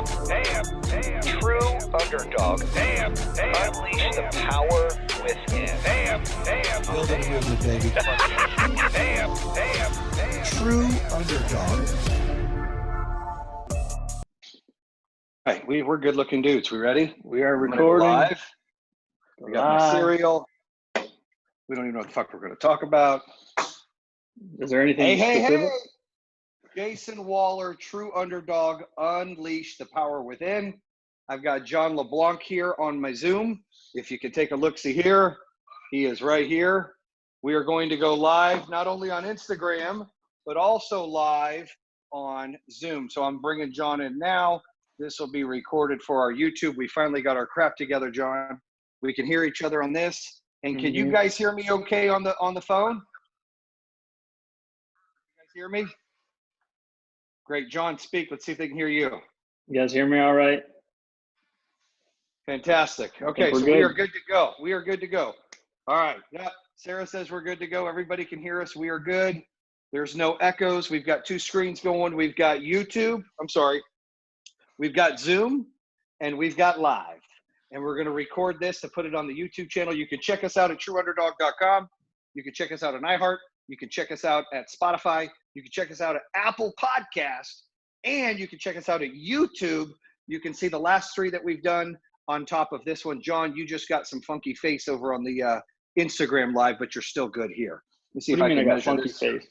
True Underdog. Unleash the power within. Build a movement, baby. True Underdog. All right, we're good looking dudes. We ready? We are We're recording live. We got my cereal. We don't even know what the fuck we're going to talk about. Is there anything specific? Jayson Waller, True Underdog, Unleash the Power Within. I've got John LeBlanc here on my Zoom. If you can take a look-see here, he is right here. We are going to go live, not only on Instagram, but also live on Zoom. So I'm bringing John in now. This will be recorded for our YouTube. We finally got our crap together, John. We can hear each other on this. And can you guys hear me okay on the phone? You guys hear me? Great. John, speak. Let's see if they can hear you. You guys hear me all right? Fantastic. Okay, so we are good to go. We are good to go. All right. Yeah, Sarah says we're good to go. Everybody can hear us. We are good. There's no echoes. We've got two screens going. We've got YouTube. We've got Zoom, and we've got live. And we're going to record this to put it on the YouTube channel. You can check us out at trueunderdog.com. You can check us out on iHeart. You can check us out at Spotify. You can check us out at Apple Podcast. And you can check us out at YouTube. You can see the last three that we've done on top of this one. John, you just got some funky face over on the Instagram live, but you're still good here. Let me see if I can measure funky this. face?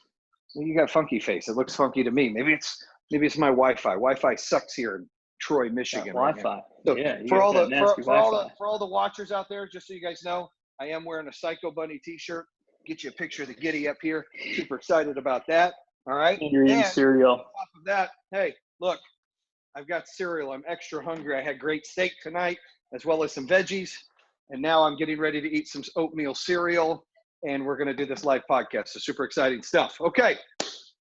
Well, you got funky face. It looks funky to me. Maybe it's my Wi-Fi. Wi-Fi sucks here in Troy, Michigan. Wi-Fi. So yeah. for all the watchers out there, just so you guys know, I am wearing a Psycho Bunny T-shirt. Get you a picture of the Giddy up here. Super excited about that. All right. And you're eating cereal. On top of that, hey, look, I've got cereal. I'm extra hungry. I had great steak tonight, as well as some veggies, and now I'm getting ready to eat some oatmeal cereal. And we're going to do this live podcast. So super exciting stuff. Okay.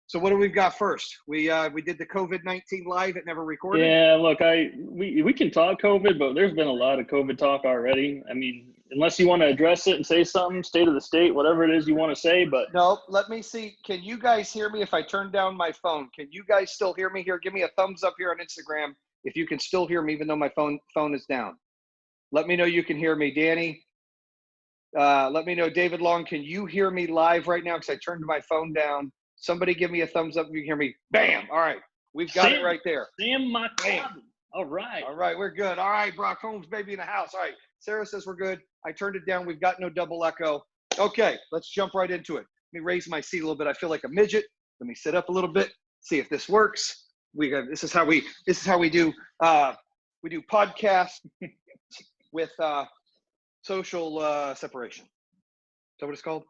So what do we got first? We did the COVID-19 live. It never recorded. Yeah, look, we can talk COVID, but there's been a lot of COVID talk already. I mean, unless you want to address it and say something, state of the state, whatever it is you want to say. But no, let me see. Can you guys hear me if I turn down my phone? Can you guys still hear me here? Give me a thumbs up here on Instagram if you can still hear me, even though my phone is down. Let me know you can hear me, Danny. Let me know, David Long. Can you hear me live right now? Because I turned my phone down. Somebody give me a thumbs up if you can hear me. Bam. All right. We've got it right there. Sam All right. All right. We're good. All right. Brock Holmes, baby in the house. All right. Sarah says we're good. I turned it down. We've got no double echo. Okay. Let's jump right into it. Let me raise my seat a little bit. I feel like a midget. Let me sit up a little bit. See if this works. This is how we do podcasts with social separation. Is that what it's called?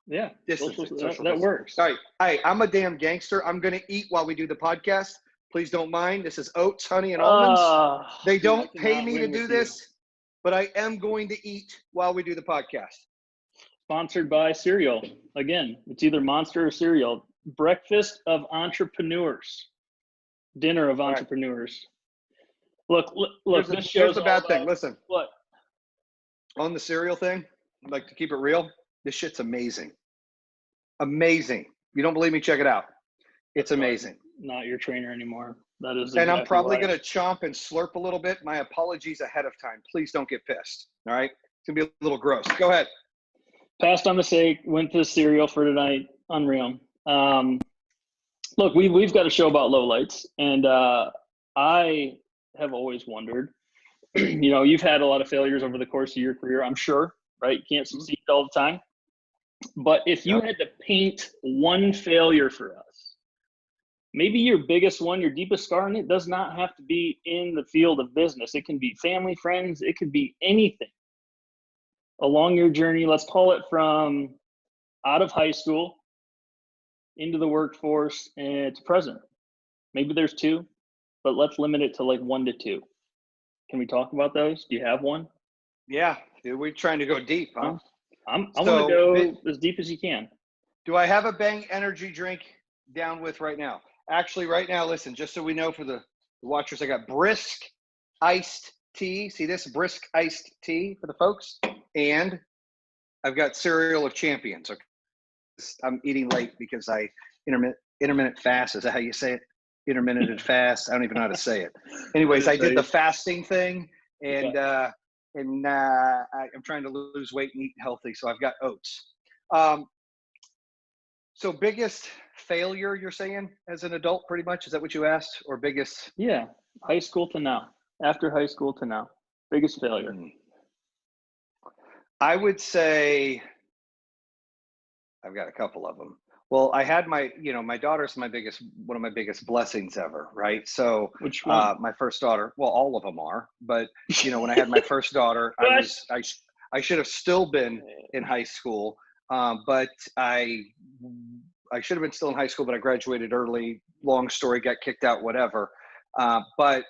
Yeah, Distancing, that works. All right. Hey, I'm a damn gangster. I'm going to eat while we do the podcast. Please don't mind. This is oats, honey, and almonds. They don't pay me to do this, but I am going to eat while we do the podcast. Sponsored by cereal. Again, it's either Monster or cereal. Breakfast of entrepreneurs. Dinner of entrepreneurs. Look. Here's the bad thing. Listen. What? On the cereal thing, I'd like to keep it real. This shit's amazing. Amazing. You don't believe me? Check it out. It's amazing. Not your trainer anymore. That is. And I'm probably going to chomp and slurp a little bit. My apologies ahead of time. Please don't get pissed. All right. It's going to be a little gross. Go ahead. Passed on mistake. Went to cereal for tonight. Unreal. Look, we've got a show about lowlights, and I have always wondered. You've had a lot of failures over the course of your career, I'm sure. Right? You can't succeed all the time. But if you had to paint one failure for us, maybe your biggest one, your deepest scar, and it does not have to be in the field of business. It can be family, friends. It could be anything along your journey. Let's call it from out of high school into the workforce and to present. Maybe there's two, but let's limit it to like 1 to 2. Can we talk about those? Do you have one? Yeah, dude, we're trying to go deep, huh? I want to go as deep as you can. Do I have a Bang energy drink down with right now? Actually, right now, listen, just so we know for the watchers, I got brisk iced tea. See this? Brisk iced tea for the folks. And I've got cereal of champions. Okay. I'm eating late because I intermittent fast. Is that how you say it? intermittent fast. I don't even know how to say it. Anyways, I did the fasting thing, and I'm trying to lose weight and eat healthy, so I've got oats. So biggest failure, you're saying, as an adult, pretty much? Is that what you asked? Or biggest? Yeah, high school to now. After high school to now. Biggest failure. I would say I've got a couple of them. Well, I had my daughter's one of my biggest blessings ever, right? So which one? My first daughter, well, all of them are, but when I had my first daughter, I should have still been in high school, but I should have been still in high school, but I graduated early. Long story, got kicked out, whatever. But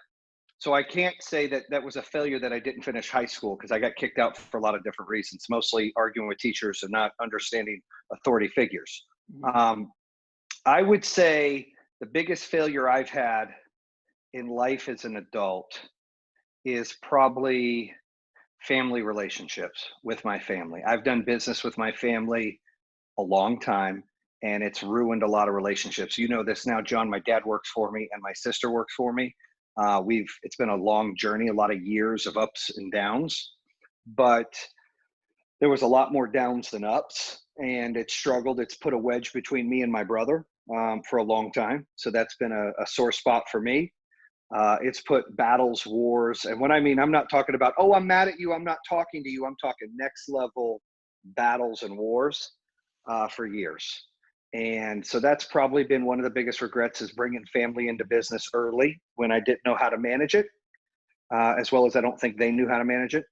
so I can't say that was a failure that I didn't finish high school, because I got kicked out for a lot of different reasons, mostly arguing with teachers and not understanding authority figures. I would say the biggest failure I've had in life as an adult is probably family relationships with my family. I've done business with my family a long time, and it's ruined a lot of relationships. You know this now, John. My dad works for me and my sister works for me. It's been a long journey, a lot of years of ups and downs, but there was a lot more downs than ups, and it's put a wedge between me and my brother for a long time. So that's been a sore spot for me. It's put battles, wars. And what I mean, I'm not talking about, oh, I'm mad at you, I'm not talking to you. I'm talking next level battles and wars for years. And so that's probably been one of the biggest regrets, is bringing family into business early when I didn't know how to manage it, as well as I don't think they knew how to manage it.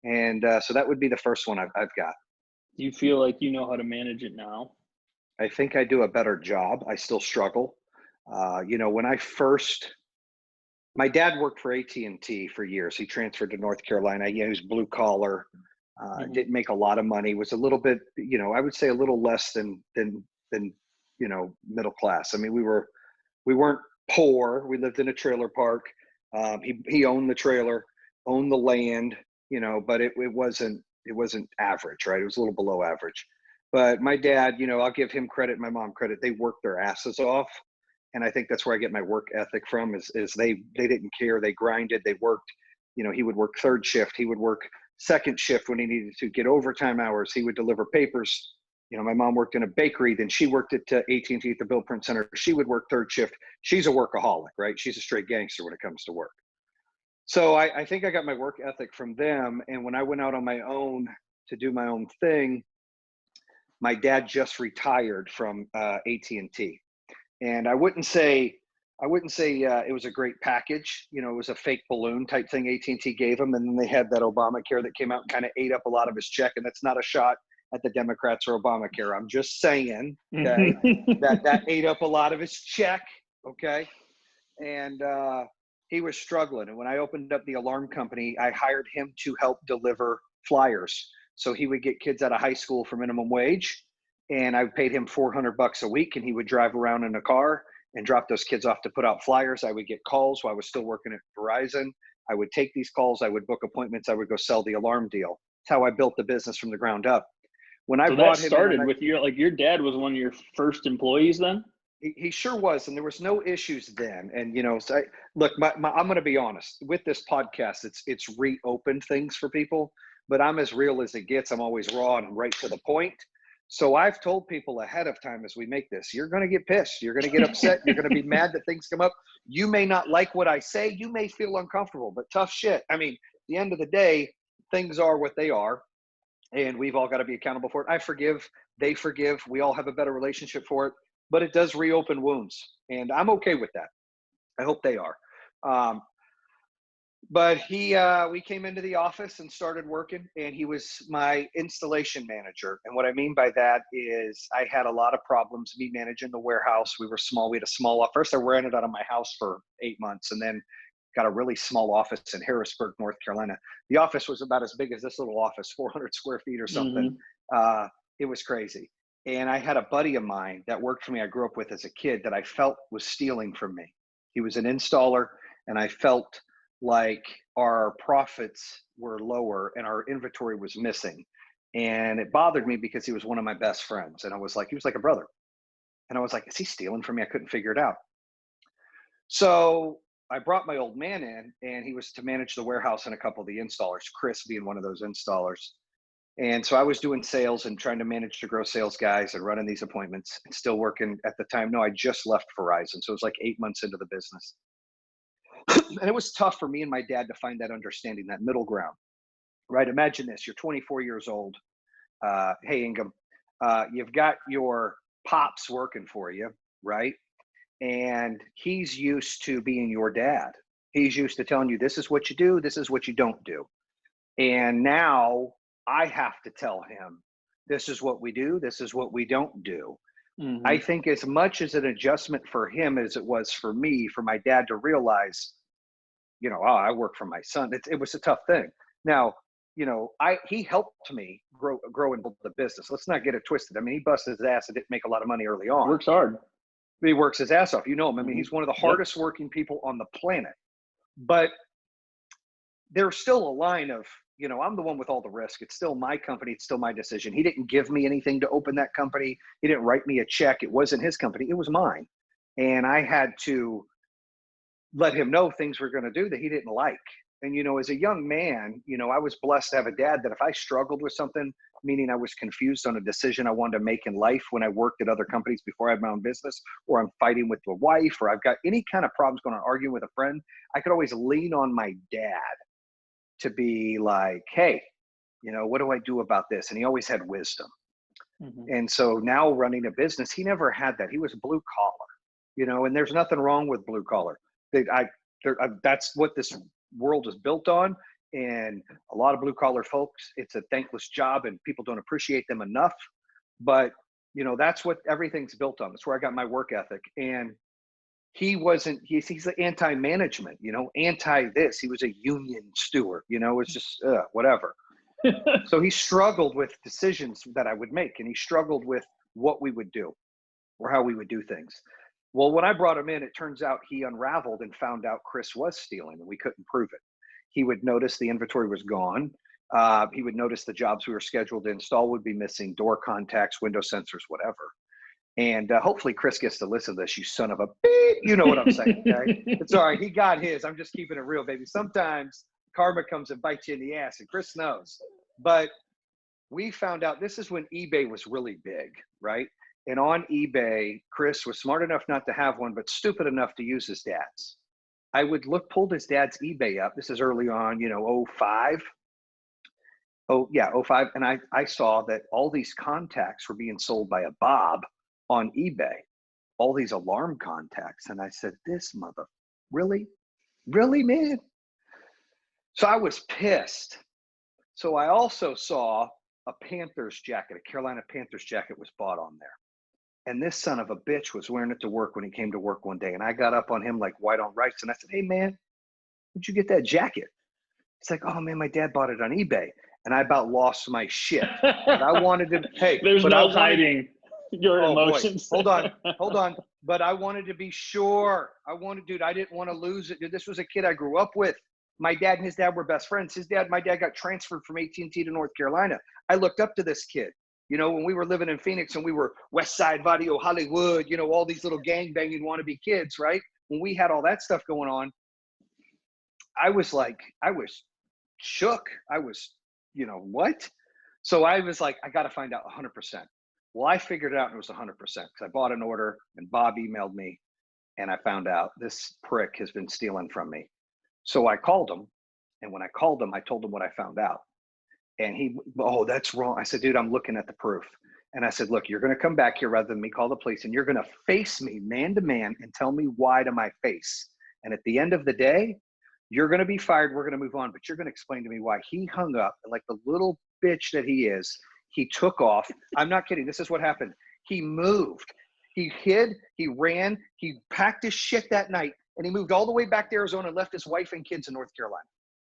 And so that would be the first one I've got. Do you feel like you know how to manage it now? I think I do a better job. I still struggle. When my dad worked for AT&T for years. He transferred to North Carolina. He was blue collar, didn't make a lot of money, was a little bit, I would say a little less than middle class. I mean, we weren't poor. We lived in a trailer park. He owned the trailer, owned the land, but it wasn't average, right? It was a little below average. But my dad, I'll give him credit, my mom credit. They worked their asses off. And I think that's where I get my work ethic from, is they didn't care. They grinded, they worked, he would work third shift. He would work second shift when he needed to get overtime hours. He would deliver papers. My mom worked in a bakery, then she worked at AT&T at the Bill Print Center. She would work third shift. She's a workaholic, right? She's a straight gangster when it comes to work. So I think I got my work ethic from them. And when I went out on my own to do my own thing, my dad just retired from AT&T. And I wouldn't say it was a great package. It was a fake balloon type thing AT&T gave him. And then they had that Obamacare that came out and kind of ate up a lot of his check. And that's not a shot at the Democrats or Obamacare. I'm just saying, okay, that ate up a lot of his check. Okay. And he was struggling. And when I opened up the alarm company, I hired him to help deliver flyers. So he would get kids out of high school for minimum wage. And I paid him $400 a week, and he would drive around in a car and drop those kids off to put out flyers. I would get calls while I was still working at Verizon. I would take these calls. I would book appointments. I would go sell the alarm deal. That's how I built the business from the ground up. When I brought him started with your dad was one of your first employees then? He sure was. And there was no issues then. And, so look, I'm going to be honest with this podcast. It's reopened things for people, but I'm as real as it gets. I'm always raw and right to the point. So I've told people ahead of time as we make this, you're going to get pissed. You're going to get upset. You're going to be mad that things come up. You may not like what I say. You may feel uncomfortable, but tough shit. I mean, at the end of the day, things are what they are, and we've all got to be accountable for it. I forgive. They forgive. We all have a better relationship for it, but it does reopen wounds, and I'm okay with that. I hope they are. But we came into the office and started working, and he was my installation manager. And what I mean by that is I had a lot of problems me managing the warehouse. We were small. We had a small office. First, I rented out of my house for 8 months, and then got a really small office in Harrisburg, North Carolina. The office was about as big as this little office, 400 square feet or something. Mm-hmm. It was crazy. And I had a buddy of mine that worked for me, I grew up with as a kid, that I felt was stealing from me. He was an installer, and I felt like our profits were lower and our inventory was missing. And it bothered me because he was one of my best friends. And I was like, he was like a brother. And I was like, is he stealing from me? I couldn't figure it out. So I brought my old man in, and he was to manage the warehouse and a couple of the installers, Chris being one of those installers. And so I was doing sales and trying to manage to grow sales guys and running these appointments and still working at the time. No, I just left Verizon. So it was like 8 months into the business. And it was tough for me and my dad to find that understanding, that middle ground, right? Imagine this, you're 24 years old. Hey, Ingham, you've got your pops working for you, right? And he's used to being your dad. He's used to telling you, this is what you do, this is what you don't do. And now I have to tell him, this is what we do, this is what we don't do. Mm-hmm. I think as much as an adjustment for him as it was for me, for my dad to realize, you know, oh, I work for my son. It was a tough thing. Now, you know, he helped me grow and build the business. Let's not get it twisted. I mean, he busted his ass and didn't make a lot of money early on. Works hard. He works his ass off. You know him. I mean, he's one of the hardest working people on the planet. But there's still a line of, you know, I'm the one with all the risk. It's still my company. It's still my decision. He didn't give me anything to open that company. He didn't write me a check. It wasn't his company. It was mine. And I had to let him know things were going to do that he didn't like. And, you know, as a young man, you know, I was blessed to have a dad that if I struggled with something, meaning I was confused on a decision I wanted to make in life when I worked at other companies before I had my own business, or I'm fighting with a wife, or I've got any kind of problems going on, arguing with a friend, I could always lean on my dad to be like, hey, you know, what do I do about this? And he always had wisdom. Mm-hmm. And so now running a business, he never had that. He was blue collar, you know, and there's nothing wrong with blue collar. That's what this world is built on. And a lot of blue collar folks, it's a thankless job and people don't appreciate them enough. But, you know, that's what everything's built on. That's where I got my work ethic. And he wasn't, he's the anti-management, you know, anti this. He was a union steward, you know, it's just whatever. So he struggled with decisions that I would make, and he struggled with what we would do or how we would do things. Well, when I brought him in, it turns out he unraveled and found out Chris was stealing, and we couldn't prove it. He would notice the inventory was gone. He would notice the jobs we were scheduled to install would be missing, door contacts, window sensors, whatever. And hopefully Chris gets to listen to this, you son of a beep. You know what I'm saying, okay? It's all right. He got his. I'm just keeping it real, baby. Sometimes karma comes and bites you in the ass, and Chris knows. But we found out this is when eBay was really big, right? And on eBay, Chris was smart enough not to have one, but stupid enough to use his dad's. I would pulled his dad's eBay up. This is early on, you know, 05. Oh yeah, 05. And I saw that all these contacts were being sold by a Bob on eBay, all these alarm contacts. And I said, this mother, really, man? So I was pissed. So I also saw a Panthers jacket, a Carolina Panthers jacket was bought on there. And this son of a bitch was wearing it to work when he came to work one day. And I got up on him like white on rice. And I said, hey, man, where'd you get that jacket? It's like, oh, man, my dad bought it on eBay. And I about lost my shit. But I wanted to, hey. There's but no hiding your emotions. Boy. Hold on. But I wanted to be sure. Dude, I didn't want to lose it. Dude, this was a kid I grew up with. My dad and his dad were best friends. My dad got transferred from AT&T to North Carolina. I looked up to this kid. You know, when we were living in Phoenix and we were West Side, Vadio, Hollywood, you know, all these little gangbanging wannabe kids, right? When we had all that stuff going on, I was shook. I was, you know, what? So I was like, I got to find out 100%. Well, I figured it out and it was 100% because I bought an order and Bob emailed me and I found out this prick has been stealing from me. So I called him. And when I called him, I told him what I found out. And he, oh, that's wrong. I said, dude, I'm looking at the proof. And I said, look, you're going to come back here rather than me call the police, and you're going to face me man to man and tell me why to my face. And at the end of the day, you're going to be fired. We're going to move on, but you're going to explain to me why. He hung up, and like the little bitch that he is, he took off. I'm not kidding. This is what happened. He moved. He hid. He ran. He packed his shit that night, and he moved all the way back to Arizona and left his wife and kids in North Carolina.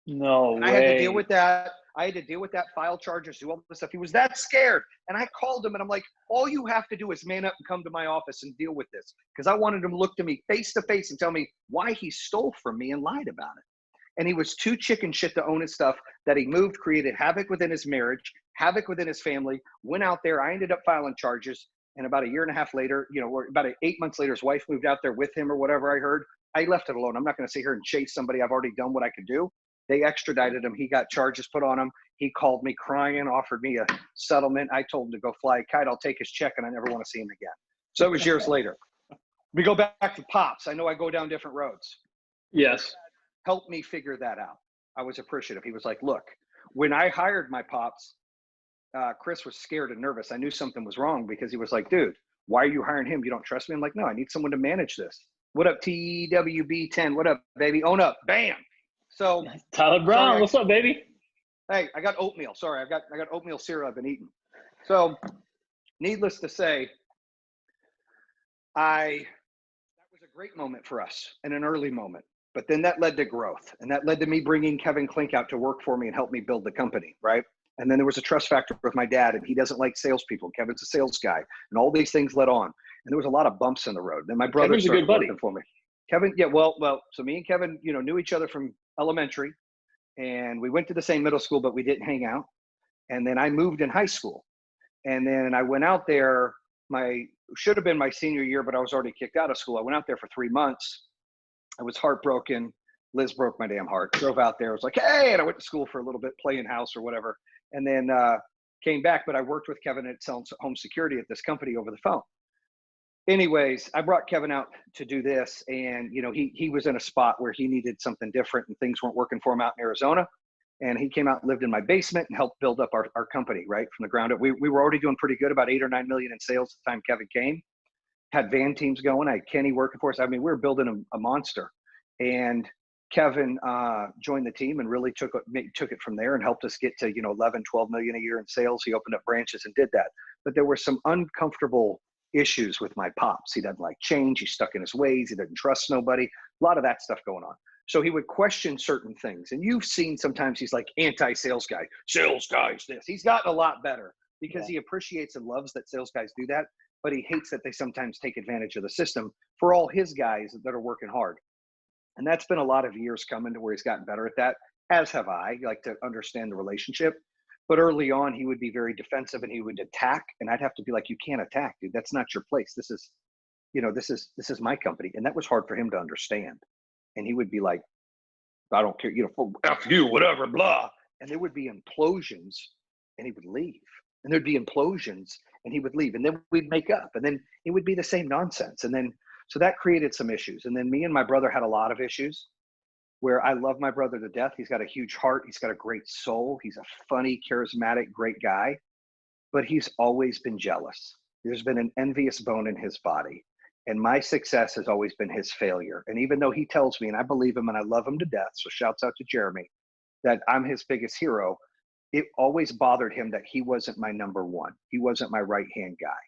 No way. I had to deal with that. File charges, do all this stuff. He was that scared. And I called him and I'm like, all you have to do is man up and come to my office and deal with this. Because I wanted him to look to me face to face and tell me why he stole from me and lied about it. And he was too chicken shit to own his stuff, that he moved, created havoc within his marriage, havoc within his family, went out there. I ended up filing charges. And about a year and a half later, you know, or about 8 months later, his wife moved out there with him or whatever I heard. I left it alone. I'm not going to sit here and chase somebody. I've already done what I could do. They extradited him. He got charges put on him. He called me crying, offered me a settlement. I told him to go fly a kite. I'll take his check, and I never want to see him again. So it was years later. We go back to Pops. I know I go down different roads. Yes. Helped me figure that out. I was appreciative. He was like, look, when I hired my Pops, Chris was scared and nervous. I knew something was wrong because he was like, dude, why are you hiring him? You don't trust me? I'm like, no, I need someone to manage this. What up, TWB10? What up, baby? Own up. Bam. So Tyler Brown, what's up, baby? Hey, I got oatmeal. Sorry, I got oatmeal cereal I've been eating. So needless to say, that was a great moment for us and an early moment. But then that led to growth, and that led to me bringing Kevin Klink out to work for me and help me build the company, right? And then there was a trust factor with my dad, and he doesn't like salespeople. Kevin's a sales guy, and all these things led on. And there was a lot of bumps in the road. Then my brother Kevin's started a good buddy. working for me. Kevin, yeah, well, so me and Kevin, knew each other from elementary, and we went to the same middle school, but we didn't hang out. And then I moved in high school, and then I went out there. Should have been my senior year, but I was already kicked out of school. I went out there for 3 months. I was heartbroken. Liz broke my damn heart. Drove out there. I was like, hey, and I went to school for a little bit, playing house or whatever, and then came back. But I worked with Kevin at selling home security at this company over the phone. Anyways, I brought Kevin out to do this, and he was in a spot where he needed something different, and things weren't working for him out in Arizona. And he came out and lived in my basement and helped build up our company right from the ground up. We were already doing pretty good, about 8 or 9 million in sales at the time Kevin came. Had van teams going. I had Kenny working for us. I mean, we were building a monster. And Kevin joined the team and really took it from there and helped us get to 11, 12 million a year in sales. He opened up branches and did that. But there were some uncomfortable issues with my Pops. He doesn't like change. He's stuck in his ways. He doesn't trust nobody. A lot of that stuff going on. So he would question certain things. And you've seen sometimes he's like anti-sales guy. Sales guys this. He's gotten a lot better because he appreciates and loves that sales guys do that. But he hates that they sometimes take advantage of the system for all his guys that are working hard. And that's been a lot of years coming to where he's gotten better at that, as have I, like to understand the relationship. But early on, he would be very defensive and he would attack. And I'd have to be like, you can't attack, dude. That's not your place. This is my company. And that was hard for him to understand. And he would be like, I don't care, F you, whatever, blah. And there would be implosions and he would leave. And there'd be implosions and he would leave. And then we'd make up. And then it would be the same nonsense. And then, so that created some issues. And then me and my brother had a lot of issues where I love my brother to death. He's got a huge heart. He's got a great soul. He's a funny, charismatic, great guy. But he's always been jealous. There's been an envious bone in his body. And my success has always been his failure. And even though he tells me, and I believe him and I love him to death, so shouts out to Jeremy, that I'm his biggest hero, it always bothered him that he wasn't my number one. He wasn't my right-hand guy.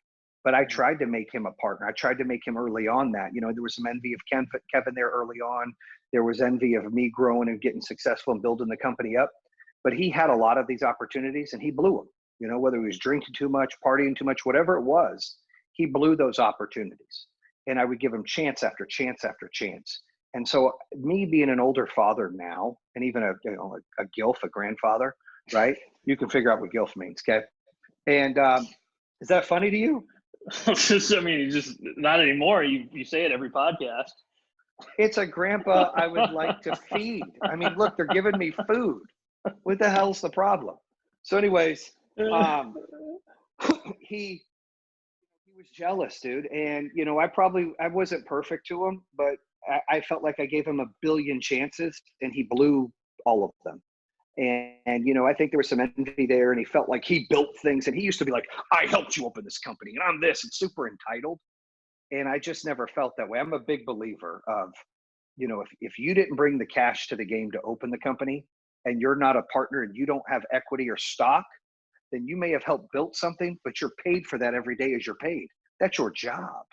But I tried to make him a partner. I tried to make him early on that. There was some envy of Kevin there early on. There was envy of me growing and getting successful and building the company up. But he had a lot of these opportunities and he blew them. Whether he was drinking too much, partying too much, whatever it was, he blew those opportunities. And I would give him chance after chance after chance. And so me being an older father now, and even a GILF, a grandfather, right? You can figure out what GILF means, okay? And is that funny to you? Just not anymore. You say it every podcast. It's a grandpa I would like to feed. I mean, look, they're giving me food. What the hell's the problem? So anyways, he was jealous, dude. And, I wasn't perfect to him, but I felt like I gave him a billion chances and he blew all of them. And I think there was some envy there and he felt like he built things and he used to be like, I helped you open this company and I'm this and super entitled. And I just never felt that way. I'm a big believer of, if you didn't bring the cash to the game to open the company and you're not a partner and you don't have equity or stock, then you may have helped build something, but you're paid for that every day as you're paid. That's your job.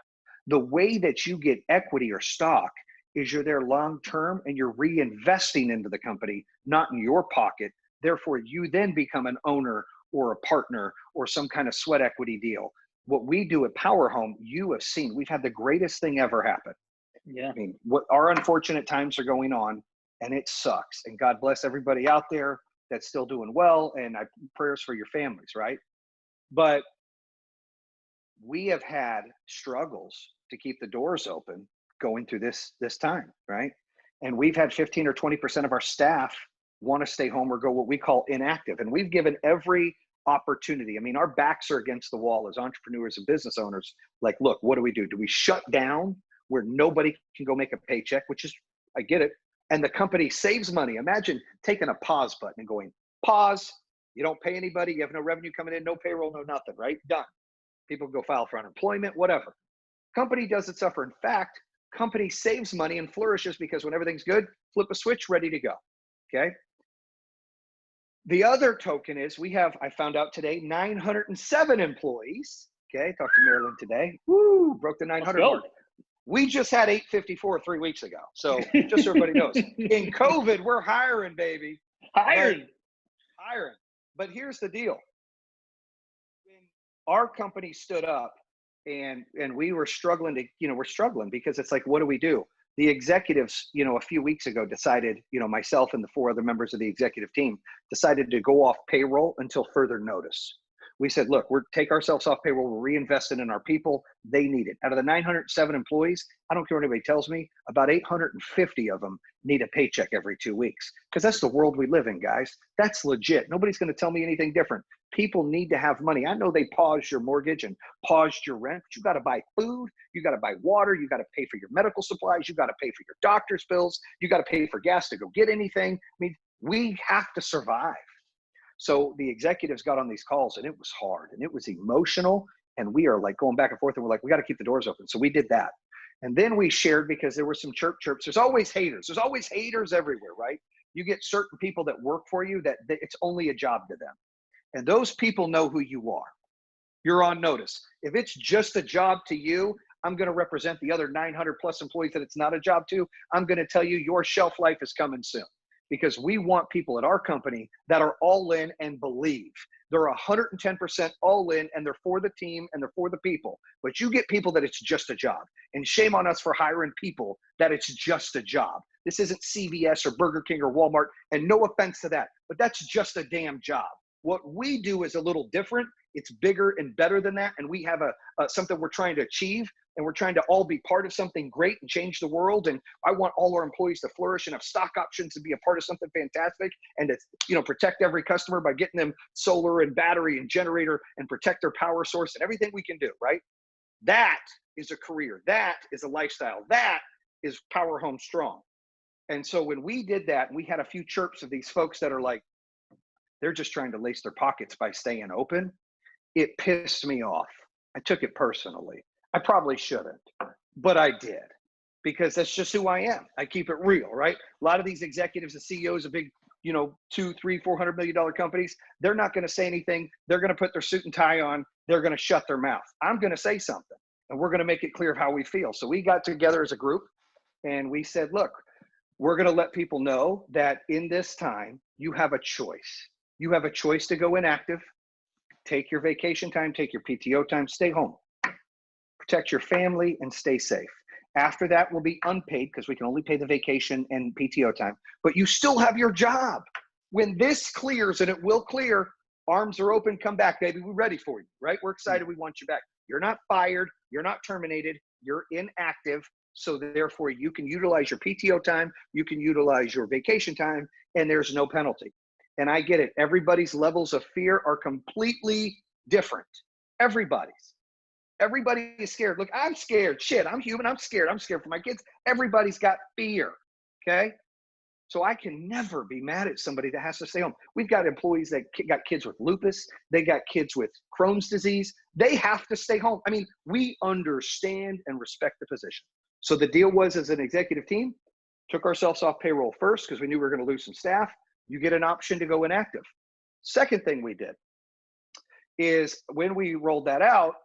The way that you get equity or stock is you're there long-term and you're reinvesting into the company, not in your pocket. Therefore, you then become an owner or a partner or some kind of sweat equity deal. What we do at Power Home, you have seen, we've had the greatest thing ever happen. Yeah. I mean, what our unfortunate times are going on and it sucks. And God bless everybody out there that's still doing well. And prayers for your families, right? But we have had struggles to keep the doors open going through this time, right? And we've had 15 or 20% of our staff want to stay home or go what we call inactive. And we've given every opportunity. I mean, our backs are against the wall as entrepreneurs and business owners. Like, look, what do? Do we shut down where nobody can go make a paycheck, which is, I get it. And the company saves money. Imagine taking a pause button and going, pause. You don't pay anybody. You have no revenue coming in, no payroll, no nothing, right? Done. People go file for unemployment, whatever. Company doesn't suffer. In fact, company saves money and flourishes because when everything's good, flip a switch, ready to go. Okay. The other token is I found out today, 907 employees. Okay. Talked to Marilyn today. Woo, broke the 900 mark. We just had 854 3 weeks ago. So just so everybody knows, in COVID, we're hiring, baby. Hiring. But here's the deal. When our company stood up and we were struggling we're struggling because it's like, what do we do? The executives, a few weeks ago decided, myself and the 4 other members of the executive team decided to go off payroll until further notice. We said, look, take ourselves off payroll. We're reinvesting in our people. They need it. Out of the 907 employees, I don't care what anybody tells me, about 850 of them need a paycheck every 2 weeks because that's the world we live in, guys. That's legit. Nobody's going to tell me anything different. People need to have money. I know they paused your mortgage and paused your rent, but you got to buy food. You got to buy water. You got to pay for your medical supplies. You got to pay for your doctor's bills. You got to pay for gas to go get anything. I mean, we have to survive. So the executives got on these calls and it was hard and it was emotional. And we are like going back and forth and we're like, we got to keep the doors open. So we did that. And then we shared because there were some chirps. There's always haters. There's always haters everywhere, right? You get certain people that work for you that it's only a job to them. And those people know who you are. You're on notice. If it's just a job to you, I'm going to represent the other 900 plus employees that it's not a job to. I'm going to tell you your shelf life is coming soon. Because we want people at our company that are all in and believe. They're 110% all in and they're for the team and they're for the people. But you get people that it's just a job. And shame on us for hiring people that it's just a job. This isn't CVS or Burger King or Walmart, and no offense to that, but that's just a damn job. What we do is a little different. It's bigger and better than that. And we have something we're trying to achieve. And we're trying to all be part of something great and change the world. And I want all our employees to flourish and have stock options and be a part of something fantastic and to, protect every customer by getting them solar and battery and generator and protect their power source and everything we can do, right? That is a career. That is a lifestyle. That is Power Home Strong. And so when we did that, and we had a few chirps of these folks that are like, they're just trying to lace their pockets by staying open. It pissed me off. I took it personally. I probably shouldn't, but I did because that's just who I am. I keep it real, right? A lot of these executives and CEOs of big, $200, $300, $400 million companies, they're not going to say anything. They're going to put their suit and tie on. They're going to shut their mouth. I'm going to say something and we're going to make it clear of how we feel. So we got together as a group and we said, look, we're going to let people know that in this time, you have a choice. You have a choice to go inactive, take your vacation time, take your PTO time, stay home. Protect your family and stay safe. After that will be unpaid because we can only pay the vacation and PTO time, but you still have your job. When this clears, and it will clear, arms are open, come back, baby. We're ready for you, right? We're excited. We want you back. You're not fired. You're not terminated. You're inactive. So therefore you can utilize your PTO time. You can utilize your vacation time and there's no penalty. And I get it. Everybody's levels of fear are completely different. Everybody is scared. Look, I'm scared. Shit, I'm human. I'm scared. I'm scared for my kids. Everybody's got fear. Okay. So I can never be mad at somebody that has to stay home. We've got employees that got kids with lupus. They got kids with Crohn's disease. They have to stay home. I mean, we understand and respect the position. So the deal was, as an executive team, took ourselves off payroll first because we knew we were going to lose some staff. You get an option to go inactive. Second thing we did is when we rolled that out,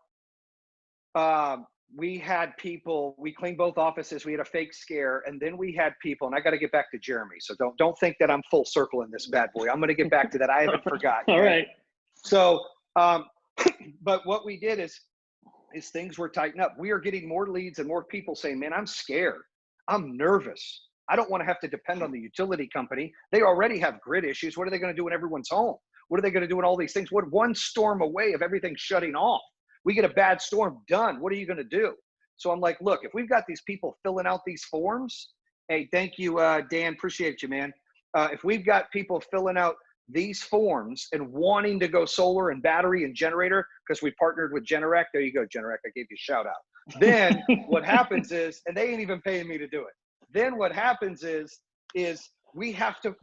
we had people, we cleaned both offices. We had a fake scare. And then we had people, and I got to get back to Jeremy. So don't think that I'm full circle in this bad boy. I'm going to get back to that. I haven't forgotten. All right. So, but what we did is things were tightened up. We are getting more leads and more people saying, man, I'm scared. I'm nervous. I don't want to have to depend on the utility company. They already have grid issues. What are they going to do when everyone's home? What are they going to do when all these things? What one storm away of everything shutting off? We get a bad storm, done. What are you going to do? So I'm like, look, if we've got these people filling out these forms, hey, thank you, Dan, appreciate you, man. If we've got people filling out these forms and wanting to go solar and battery and generator, because we partnered with Generac, there you go, Generac, I gave you a shout out. Then what happens is, and they ain't even paying me to do it. Then what happens is we have to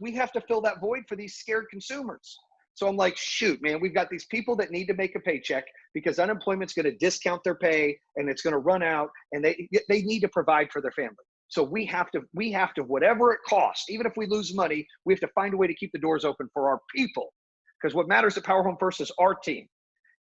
fill that void for these scared consumers. So I'm like, shoot, man, we've got these people that need to make a paycheck because unemployment's going to discount their pay and it's going to run out, and they need to provide for their family. So we have to, whatever it costs, even if we lose money, we have to find a way to keep the doors open for our people, because what matters at Power Home First is our team.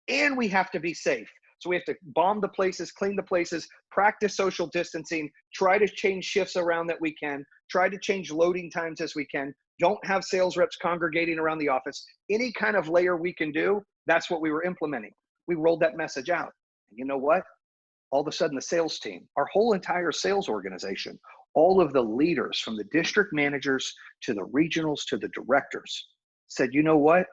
And we have to be safe. So we have to bomb the places, clean the places, practice social distancing, try to change shifts around that we can, try to change loading times as we can. Don't have sales reps congregating around the office. Any kind of layer we can do, that's what we were implementing. We rolled that message out. And you know what? All of a sudden, the sales team, our whole entire sales organization, all of the leaders from the district managers to the regionals to the directors said, you know what?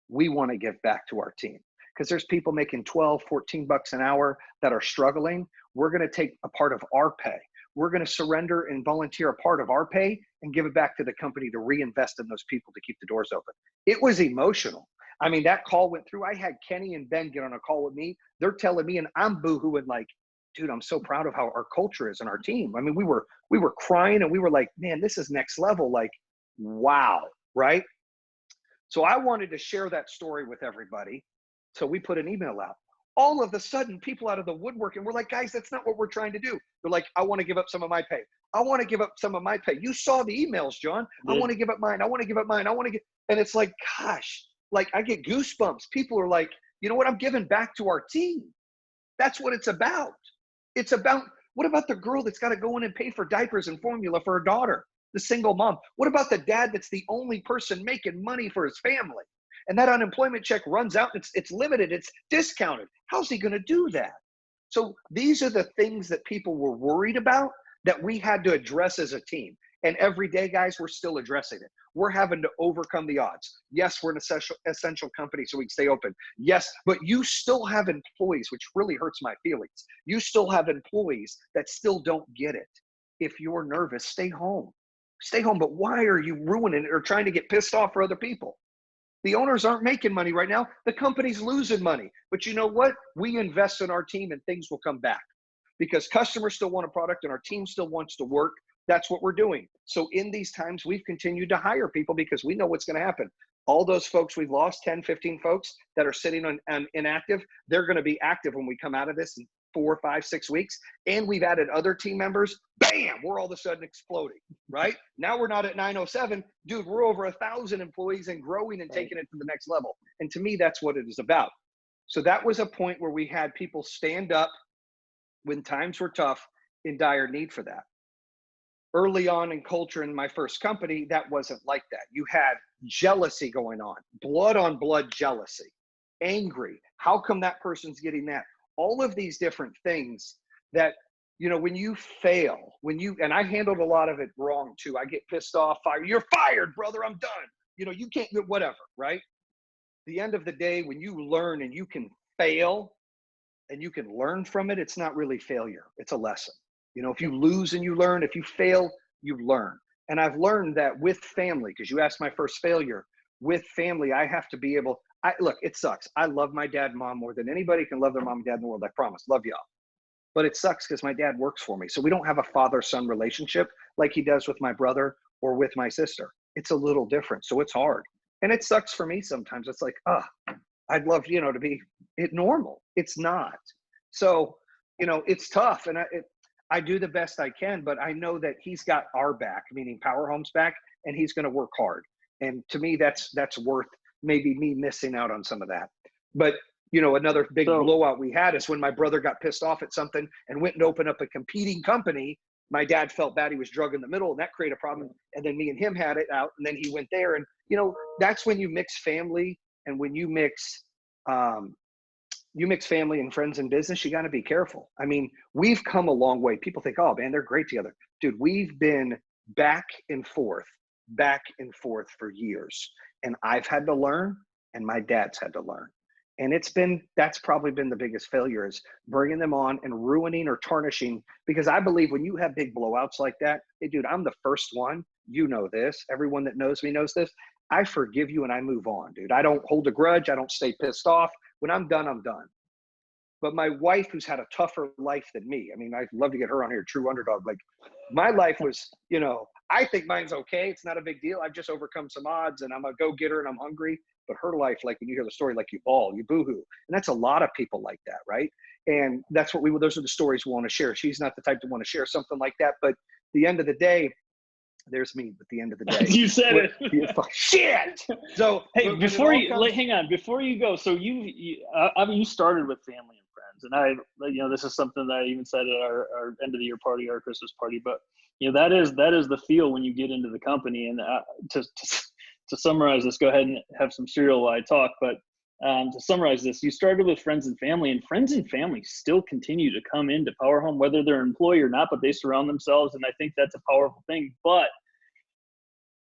We want to give back to our team, because there's people making 12, 14 bucks an hour that are struggling. We're going to take a part of our pay. We're going to surrender and volunteer a part of our pay and give it back to the company to reinvest in those people to keep the doors open. It was emotional. I mean, that call went through. I had Kenny and Ben get on a call with me. They're telling me, and I'm boohooing like, dude, I'm so proud of how our culture is and our team. I mean, we were crying and we were like, man, this is next level. Like, wow, right? So I wanted to share that story with everybody. So we put an email out. All of a sudden, people out of the woodwork, and we're like, guys, that's not what we're trying to do. They're like, I want to give up some of my pay. I want to give up some of my pay. You saw the emails, John. I want to give up mine. I want to give up mine. I want to get, and it's like, gosh, like I get goosebumps. People are like, you know what? I'm giving back to our team. That's what it's about. It's about, what about the girl that's got to go in and pay for diapers and formula for her daughter, the single mom? What about the dad that's the only person making money for his family? And that unemployment check runs out, it's limited, it's discounted. How's he going to do that? So these are the things that people were worried about that we had to address as a team. And every day, guys, we're still addressing it. We're having to overcome the odds. Yes, we're an essential company, so we can stay open. Yes, but you still have employees, which really hurts my feelings. You still have employees that still don't get it. If you're nervous, stay home. Stay home, but why are you ruining it or trying to get pissed off for other people? The owners aren't making money right now. The company's losing money. But you know what? We invest in our team and things will come back, because customers still want a product and our team still wants to work. That's what we're doing. So in these times, we've continued to hire people because we know what's going to happen. All those folks we've lost, 10, 15 folks that are sitting on inactive, they're going to be active when we come out of this in 4, 5, 6 weeks. And we've added other team members. Bam, we're all of a sudden exploding, right? Now we're not at 907. Dude, we're over 1,000 employees and growing and taking it to the next level. And to me, that's what it is about. So that was a point where we had people stand up when times were tough, in dire need for that. Early on in culture in my first company, that wasn't like that. You had jealousy going on, blood on blood jealousy, angry. How come that person's getting that? All of these different things that, you know, when you fail, and I handled a lot of it wrong too. I get pissed off, fired. You're fired, brother. I'm done. You know, you can't do whatever, right? The end of the day, when you learn and you can fail and you can learn from it, it's not really failure. It's a lesson. You know, if you lose and you learn, if you fail, you learn. And I've learned that with family, because you asked my first failure, with family, I have to be able, look, it sucks. I love my dad and mom more than anybody can love their mom and dad in the world. I promise. Love y'all. But it sucks because my dad works for me. So we don't have a father-son relationship like he does with my brother or with my sister. It's a little different. So it's hard. And it sucks for me sometimes. It's like, I'd love, you know, to be normal. It's not. So, you know, it's tough. And I do the best I can, but I know that he's got our back, meaning Power Home's back, and he's going to work hard. And to me, that's worth maybe me missing out on some of that. But, you know, another big blowout we had is when my brother got pissed off at something and went and opened up a competing company. My dad felt bad. He was drug in the middle, and that created a problem. And then me and him had it out, and then he went there. And, you know, that's when you mix family, and when you mix family and friends and business, you got to be careful. I mean, we've come a long way. People think, oh man, they're great together. Dude, we've been back and forth for years. And I've had to learn, and my dad's had to learn. And that's probably been the biggest failure, is bringing them on and ruining or tarnishing. Because I believe when you have big blowouts like that, hey, dude, I'm the first one. You know this. Everyone that knows me knows this. I forgive you and I move on, dude. I don't hold a grudge. I don't stay pissed off. When I'm done, I'm done. But my wife, who's had a tougher life than me, I mean, I'd love to get her on here, True Underdog. Like, my life was, I think mine's okay. It's not a big deal. I've just overcome some odds and I'm a go-getter and I'm hungry. But her life, like when you hear the story, like you bawl, you boohoo. And that's a lot of people like that, right? And that's what those are the stories we want to share. She's not the type to want to share something like that. But at the end of the day, there's me at the end of the day. You said it. Shit. So hey, hang on, before you go. So you started with family and friends, and this is something that I even said at our end of the year party, our Christmas party. But that is the feel when you get into the company. And to summarize this, go ahead and have some cereal while I talk. But to summarize this, you started with friends and family still continue to come into Power Home, whether they're an employee or not, but they surround themselves. And I think that's a powerful thing. But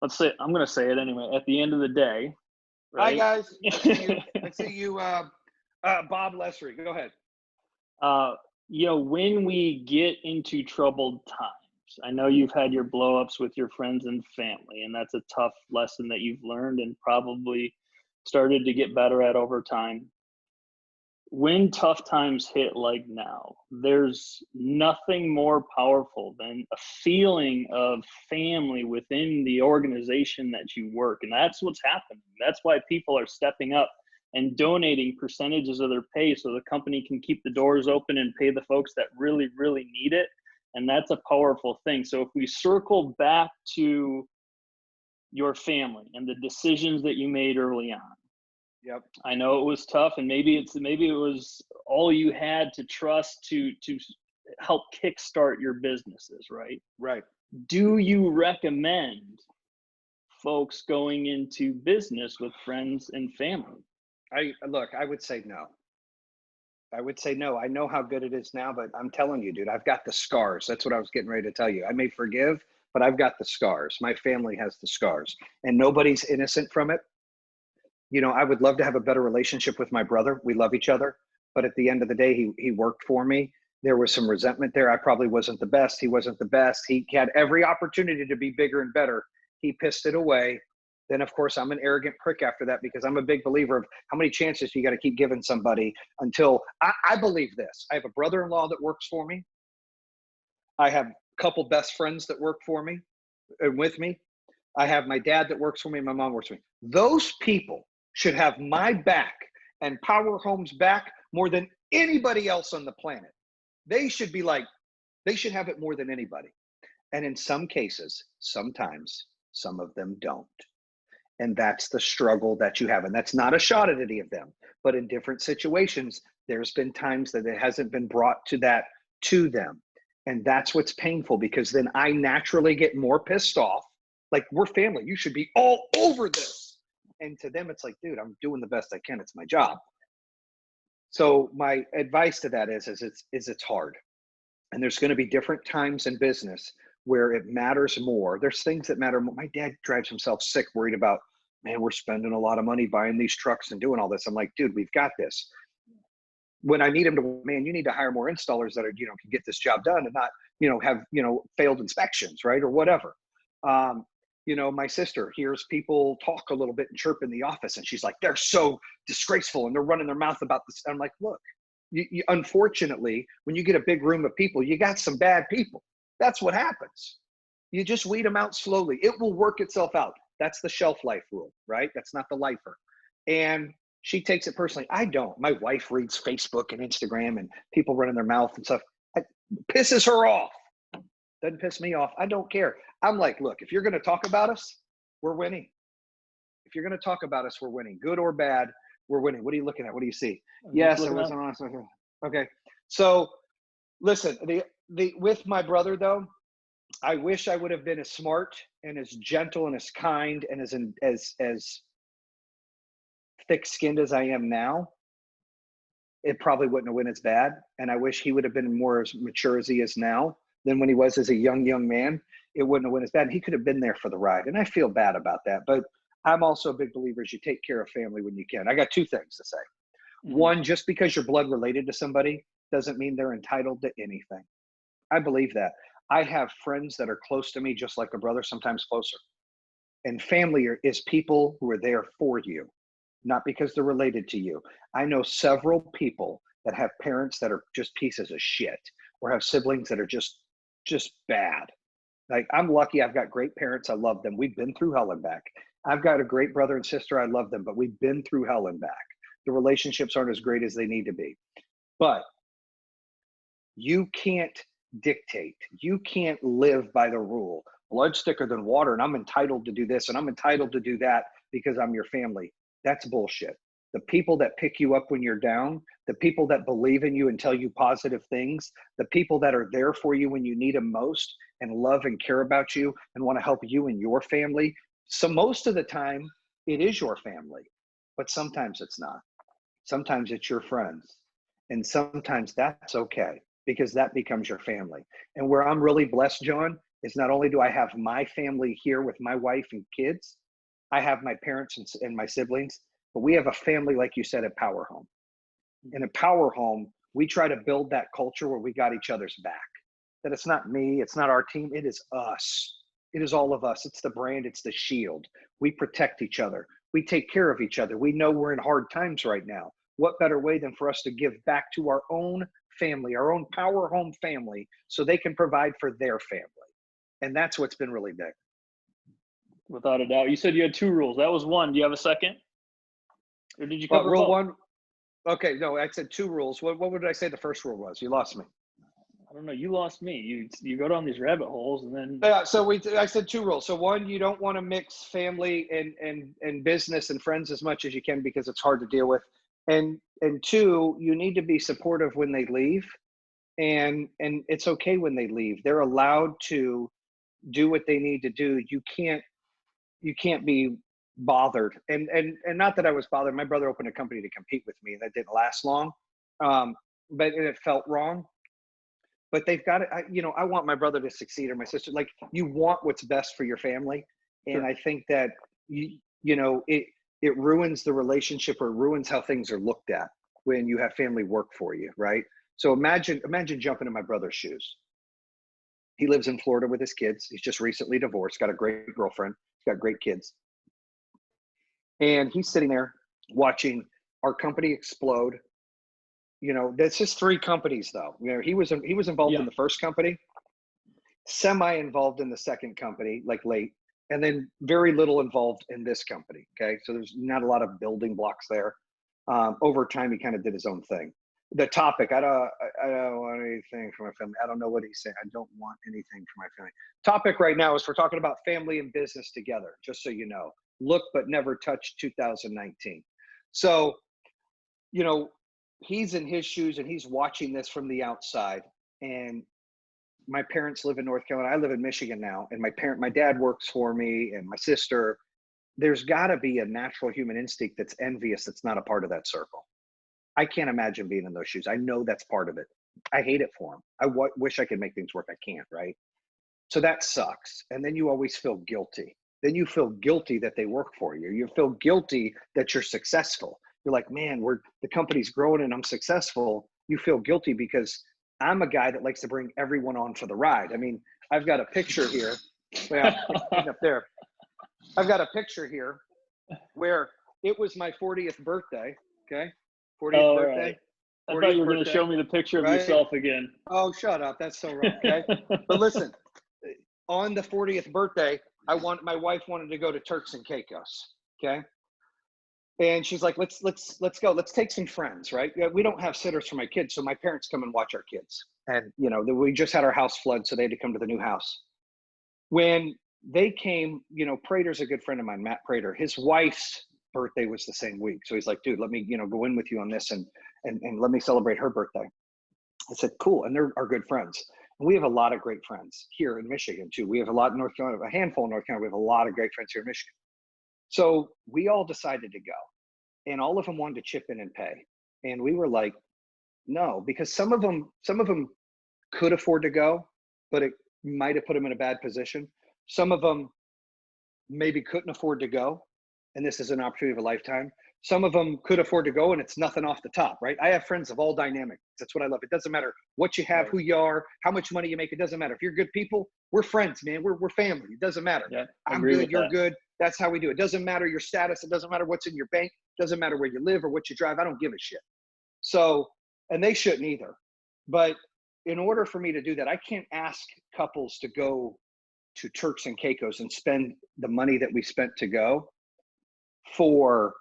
I'm going to say it anyway. At the end of the day, right? Hi guys. I see you, Bob Lessery. Go ahead. When we get into troubled times, I know you've had your blow-ups with your friends and family, and that's a tough lesson that you've learned and probably started to get better at over time. When tough times hit like now, there's nothing more powerful than a feeling of family within the organization that you work. And that's what's happening. That's why people are stepping up and donating percentages of their pay so the company can keep the doors open and pay the folks that really, really need it. And that's a powerful thing. So if we circle back to your family and the decisions that you made early on, yep, I know it was tough, and maybe it was all you had to trust to help kickstart your businesses, right? Right. Do you recommend folks going into business with friends and family? I would say no. I know how good it is now, but I'm telling you, dude, I've got the scars. That's what I was getting ready to tell you. I may forgive, but I've got the scars. My family has the scars, and nobody's innocent from it. I would love to have a better relationship with my brother. We love each other, but at the end of the day, he worked for me. There was some resentment there. I probably wasn't the best. He wasn't the best. He had every opportunity to be bigger and better. He pissed it away. Then of course I'm an arrogant prick after that, because I'm a big believer of how many chances you got to keep giving somebody until I believe this. I have a brother-in-law that works for me. I have a couple best friends that work for me and with me. I have my dad that works for me. My mom works for me. Those people should have my back and Power Home's back more than anybody else on the planet. They should have it more than anybody. And in some cases, sometimes, some of them don't. And that's the struggle that you have. And that's not a shot at any of them, but in different situations, there's been times that it hasn't been brought to them. And that's what's painful, because then I naturally get more pissed off. Like, we're family. You should be all over this. And to them, it's like, dude, I'm doing the best I can. It's my job. So my advice to that is it's hard. And there's going to be different times in business where it matters more. There's things that matter more. My dad drives himself sick, worried about, man, we're spending a lot of money buying these trucks and doing all this. I'm like, dude, we've got this. When I need him to, man, you need to hire more installers that are, can get this job done and not, have, failed inspections, right? Or whatever. My sister hears people talk a little bit and chirp in the office, and she's like, they're so disgraceful and they're running their mouth about this. I'm like, look, you unfortunately, when you get a big room of people, you got some bad people. That's what happens. You just weed them out slowly. It will work itself out. That's the shelf life rule, right? That's not the lifer. And she takes it personally. I don't. My wife reads Facebook and Instagram and people running their mouth and stuff. It pisses her off. Doesn't piss me off. I don't care. I'm like, look, if you're going to talk about us, we're winning. If you're going to talk about us, we're winning. Good or bad, we're winning. What are you looking at? What do you see? Yes, it was on. Okay. So listen, with my brother though, I wish I would have been as smart and as gentle and as kind and as thick-skinned as I am now. It probably wouldn't have went as bad. And I wish he would have been more as mature as he is now than when he was as a young man. It wouldn't have went as bad. He could have been there for the ride. And I feel bad about that. But I'm also a big believer is you take care of family when you can. I got two things to say. One, just because you're blood related to somebody doesn't mean they're entitled to anything. I believe that. I have friends that are close to me, just like a brother, sometimes closer. And family is people who are there for you, not because they're related to you. I know several people that have parents that are just pieces of shit, or have siblings that are just bad. Like, I'm lucky I've got great parents. I love them. We've been through hell and back. I've got a great brother and sister. I love them, but we've been through hell and back. The relationships aren't as great as they need to be. But you can't dictate. You can't live by the rule. Blood's thicker than water, and I'm entitled to do this and I'm entitled to do that because I'm your family. That's bullshit. The people that pick you up when you're down, the people that believe in you and tell you positive things, the people that are there for you when you need them most and love and care about you and want to help you and your family. So most of the time, it is your family, but sometimes it's not. Sometimes it's your friends. And sometimes that's okay, because that becomes your family. And where I'm really blessed, John, is not only do I have my family here with my wife and kids, I have my parents and my siblings, but we have a family, like you said, at Power Home. In a Power Home, we try to build that culture where we got each other's back. That it's not me, it's not our team, it is us. It is all of us. It's the brand, it's the shield. We protect each other. We take care of each other. We know we're in hard times right now. What better way than for us to give back to our own family, our own Power Home family, so they can provide for their family. And that's what's been really big. Without a doubt. You said you had 2 rules. That was 1. Do you have a second? Or did you cover rule both? 1? Okay, no, I said 2 rules. What would I say the first rule was? You lost me. I don't know. You lost me. You go down these rabbit holes and then. So I said 2 rules. So 1, you don't want to mix family and business and friends as much as you can, because it's hard to deal with. And 2, you need to be supportive when they leave, and it's okay when they leave. They're allowed to do what they need to do. You can't be bothered. And not that I was bothered. My brother opened a company to compete with me, and that didn't last long. But it felt wrong. But they've got it. I want my brother to succeed, or my sister. Like, you want what's best for your family. And Sure. I think that it ruins the relationship, or ruins how things are looked at when you have family work for you, right? So imagine jumping in my brother's shoes. He lives in Florida with his kids. He's just recently divorced, got a great girlfriend, he's got great kids. And he's sitting there watching our company explode. That's just 3 companies though. He was involved in the first company, semi-involved in the second company, like late, and then very little involved in this company. Okay. So there's not a lot of building blocks there. Over time, he kind of did his own thing. The topic, I don't want anything from my family. I don't know what he's saying. I don't want anything from my family. Topic right now is we're talking about family and business together, just so you know. Look but never touch 2019. So, he's in his shoes and he's watching this from the outside. And my parents live in North Carolina. I live in Michigan now. And my dad works for me, and my sister. There's got to be a natural human instinct that's envious, that's not a part of that circle. I can't imagine being in those shoes. I know that's part of it. I hate it for them. I wish I could make things work. I can't, right? So that sucks. And then you always feel guilty. Then you feel guilty that they work for you. You feel guilty that you're successful. You're like, man, the company's growing and I'm successful. You feel guilty because I'm a guy that likes to bring everyone on for the ride. I mean, I've got a picture here. Well, up there. I've got a picture here where it was my 40th birthday. Okay. 40th birthday. Right. I thought you were going to show me the picture of yourself again. Oh, shut up. That's so wrong. Okay. But listen, on the 40th birthday, my wife wanted to go to Turks and Caicos. Okay. And she's like, let's go. Let's take some friends, right? We don't have sitters for my kids. So my parents come and watch our kids. And, we just had our house flood, so they had to come to the new house. When they came, Prater's a good friend of mine, Matt Prater. His wife's birthday was the same week. So he's like, dude, let me, go in with you on this and let me celebrate her birthday. I said, cool. And they're our good friends. And we have a lot of great friends here in Michigan too. We have a lot in North Carolina, a handful in North Carolina. We have a lot of great friends here in Michigan. So we all decided to go, and all of them wanted to chip in and pay. And we were like, no, because some of them could afford to go, but it might have put them in a bad position. Some of them maybe couldn't afford to go, and this is an opportunity of a lifetime. Some of them could afford to go and it's nothing off the top, right? I have friends of all dynamics. That's what I love. It doesn't matter what you have, who you are, how much money you make. It doesn't matter. If you're good people, we're friends, man. We're family. It doesn't matter. Yeah, I'm good, you're good. That's how we do it. It doesn't matter your status. It doesn't matter what's in your bank. It doesn't matter where you live or what you drive. I don't give a shit. So, and they shouldn't either. But in order for me to do that, I can't ask couples to go to Turks and Caicos and spend the money that we spent to go for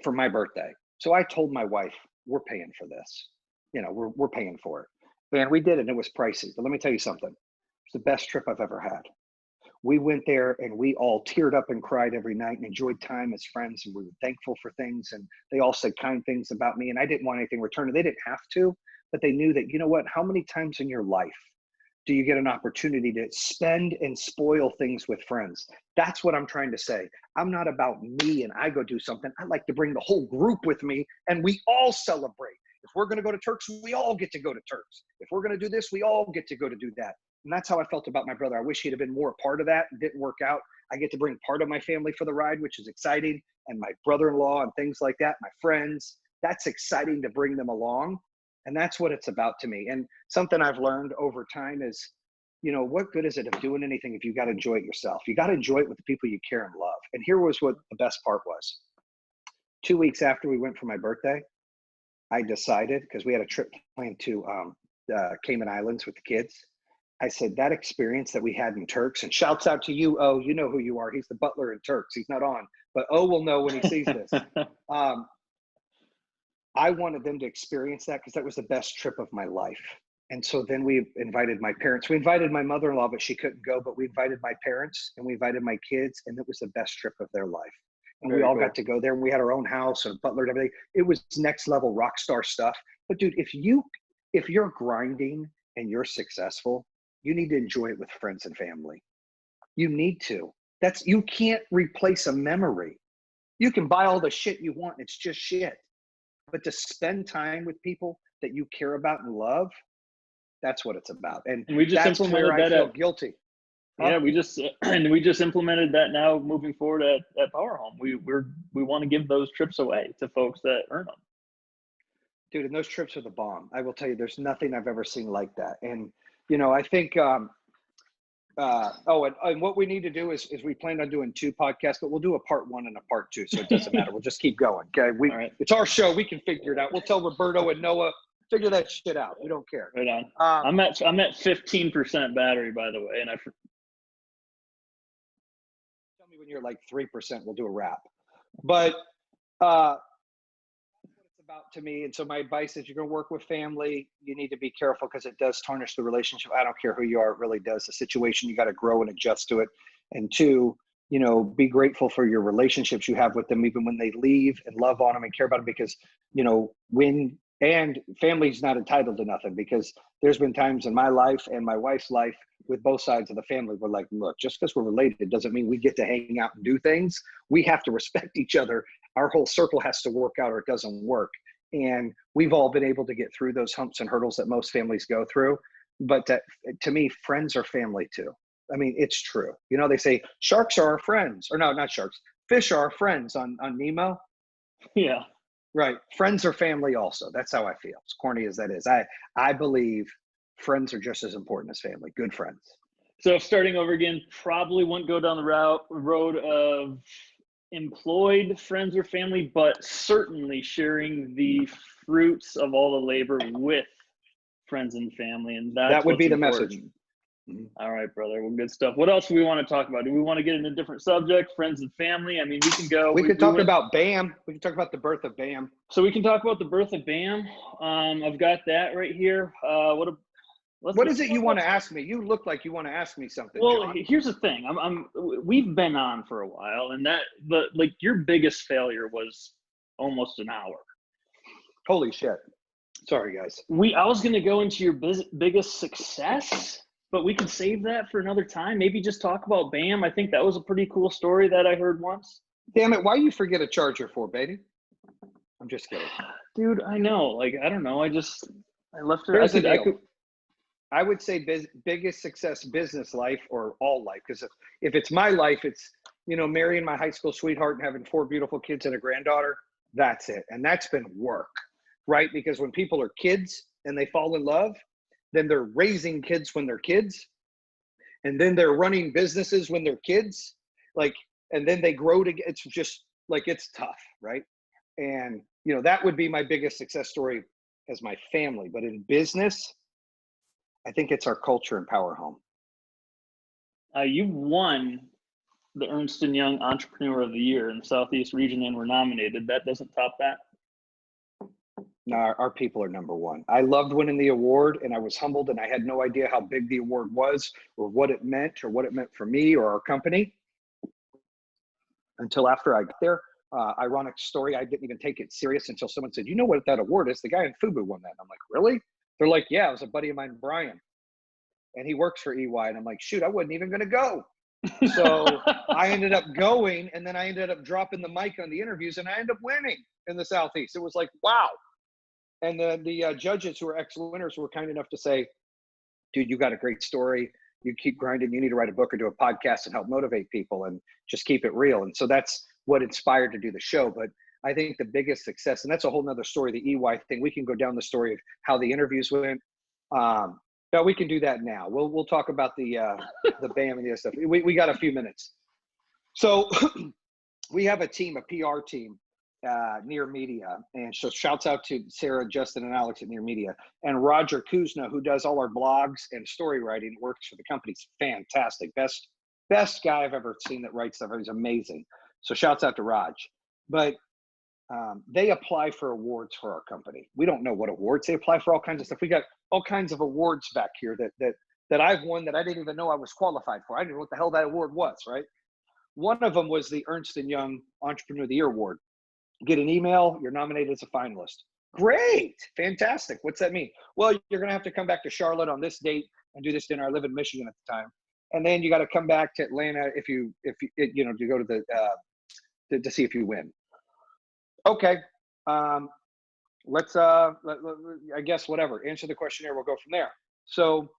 my birthday. So I told my wife, we're paying for this. You know, we're paying for it. And we did it, and it was pricey. But let me tell you something. It's the best trip I've ever had. We went there and we all teared up and cried every night and enjoyed time as friends. And we were thankful for things. And they all said kind things about me. And I didn't want anything returned. They didn't have to, but they knew that, you know what, how many times in your life do you get an opportunity to spend and spoil things with friends? That's what I'm trying to say. I'm not about me and I go do something. I like to bring the whole group with me and we all celebrate. If we're going to go to Turks, we all get to go to Turks. If we're going to do this, we all get to go to do that. And that's how I felt about my brother. I wish he'd have been more a part of that. It didn't work out. I get to bring part of my family for the ride, which is exciting. And my brother-in-law and things like that, my friends, that's exciting to bring them along. And that's what it's about to me. And something I've learned over time is, you know, what good is it of doing anything if you got to enjoy it yourself? You got to enjoy it with the people you care and love. And here was what the best part was. 2 weeks after we went for my birthday, I decided, because we had a trip planned to Cayman Islands with the kids. I said, that experience that we had in Turks, and shouts out to you, O, you know who you are. He's the butler in Turks. He's not on, but O will know when he sees this. I wanted them to experience that because that was the best trip of my life. And so then we invited my parents. We invited my mother-in-law, but she couldn't go, but we invited my parents and we invited my kids, and it was the best trip of their life. And we all got to go there, and we had our own house and butler and everything. It was next level rock star stuff. But dude, if you're grinding and you're successful, you need to enjoy it with friends and family. You need to. You can't replace a memory. You can buy all the shit you want. It's just shit. But to spend time with people that you care about and love, that's what it's about. And we just that's implemented where I that feel guilty. Yeah, we just implemented that now moving forward at Power Home. We want to give those trips away to folks that earn them. Dude, and those trips are the bomb. I will tell you, there's nothing I've ever seen like that. And you know, I think and what we need to do is we plan on doing 2 podcasts, but we'll do a part 1 and a part 2, so it doesn't matter. We'll just keep going. Okay, All right. It's our show. We can figure it out. We'll tell Roberto and Noah, figure that shit out. We don't care. Right on. I'm at 15% battery, by the way, and tell me when you're like 3%. We'll do a wrap. But about to me. And so my advice is, you're going to work with family, you need to be careful because it does tarnish the relationship. I don't care who you are, it really does. The situation, you got to grow and adjust to it. And 2, you know, be grateful for your relationships you have with them, even when they leave, and love on them and care about them, because, you know, and family's not entitled to nothing, because there's been times in my life and my wife's life with both sides of the family, we're like, look, just because we're related doesn't mean we get to hang out and do things. We have to respect each other. Our whole circle has to work out or it doesn't work. And we've all been able to get through those humps and hurdles that most families go through. But to me, friends are family too. I mean, it's true. You know, they say sharks are our friends, or no, not sharks. Fish are our friends on Nemo. Yeah. Right. Friends are family also. That's how I feel. As corny as that is. I believe friends are just as important as family. Good friends. So starting over again, probably wouldn't go down the road of employed friends or family, but certainly sharing the fruits of all the labor with friends and family. And that would be the message. Mm-hmm. All right, brother. Well, good stuff. What else do we want to talk about? Do we want to get into a different subject, friends and family? I mean, we can go. We could talk about BAM. We can talk about the birth of BAM. So we can talk about the birth of BAM. I've got that right here. What is it you want to ask me? You look like you want to ask me something. Well, John. Here's the thing. We've been on for a while, and like your biggest failure was almost an hour. Holy shit. Sorry, guys. I was going to go into your biggest success, but we can save that for another time. Maybe just talk about BAM. I think that was a pretty cool story that I heard once. Damn it. Why you forget a charger for, baby? I'm just kidding. Dude, I know. Like, I don't know. I left it. I would say biggest success, business life or all life. Because if it's my life, it's, marrying my high school sweetheart and having 4 beautiful kids and a granddaughter. That's it. And that's been work, right? Because when people are kids and they fall in love, then they're raising kids when they're kids. And then they're running businesses when they're kids. And then they grow to, it's just it's tough, right? And, that would be my biggest success story as my family. But in business, I think it's our culture and Power Home. You won the Ernst & Young Entrepreneur of the Year in the Southeast region and were nominated. That doesn't top that? No, our people are number one. I loved winning the award, and I was humbled, and I had no idea how big the award was or what it meant for me or our company until after I got there. Ironic story, I didn't even take it serious until someone said, you know what that award is? The guy in FUBU won that. And I'm like, really? They're like, yeah, it was a buddy of mine, Brian. And he works for EY. And I'm like, shoot, I wasn't even going to go. So I ended up going, and then I ended up dropping the mic on the interviews, and I ended up winning in the Southeast. It was like, wow. And the judges who were ex-winners were kind enough to say, dude, you got a great story. You keep grinding. You need to write a book or do a podcast and help motivate people and just keep it real. And so that's what inspired to do the show. But I think the biggest success, and that's a whole nother story, the EY thing, we can go down the story of how the interviews went. No, we can do that now. We'll talk about the BAM and the other stuff. We got a few minutes. So we have a team, a PR team, Near Media, and so shouts out to Sarah, Justin, and Alex at Near Media, and Roger Kuzna, who does all our blogs and story writing, works for the company. He's fantastic, best guy I've ever seen that writes stuff. He's amazing. So shouts out to Raj. But they apply for awards for our company. We don't know what awards they apply for. All kinds of stuff. We got all kinds of awards back here that I've won that I didn't even know I was qualified for. I didn't know what the hell that award was. Right. One of them was the Ernst & Young Entrepreneur of the Year Award. Get an email, you're nominated as a finalist. Great, fantastic. What's that mean? Well, you're gonna have to come back to Charlotte on this date and do this dinner. I live in Michigan at the time, and then you got to come back to Atlanta if you to go to the to see if you win. Okay, let's I guess whatever. Answer the questionnaire. We'll go from there. So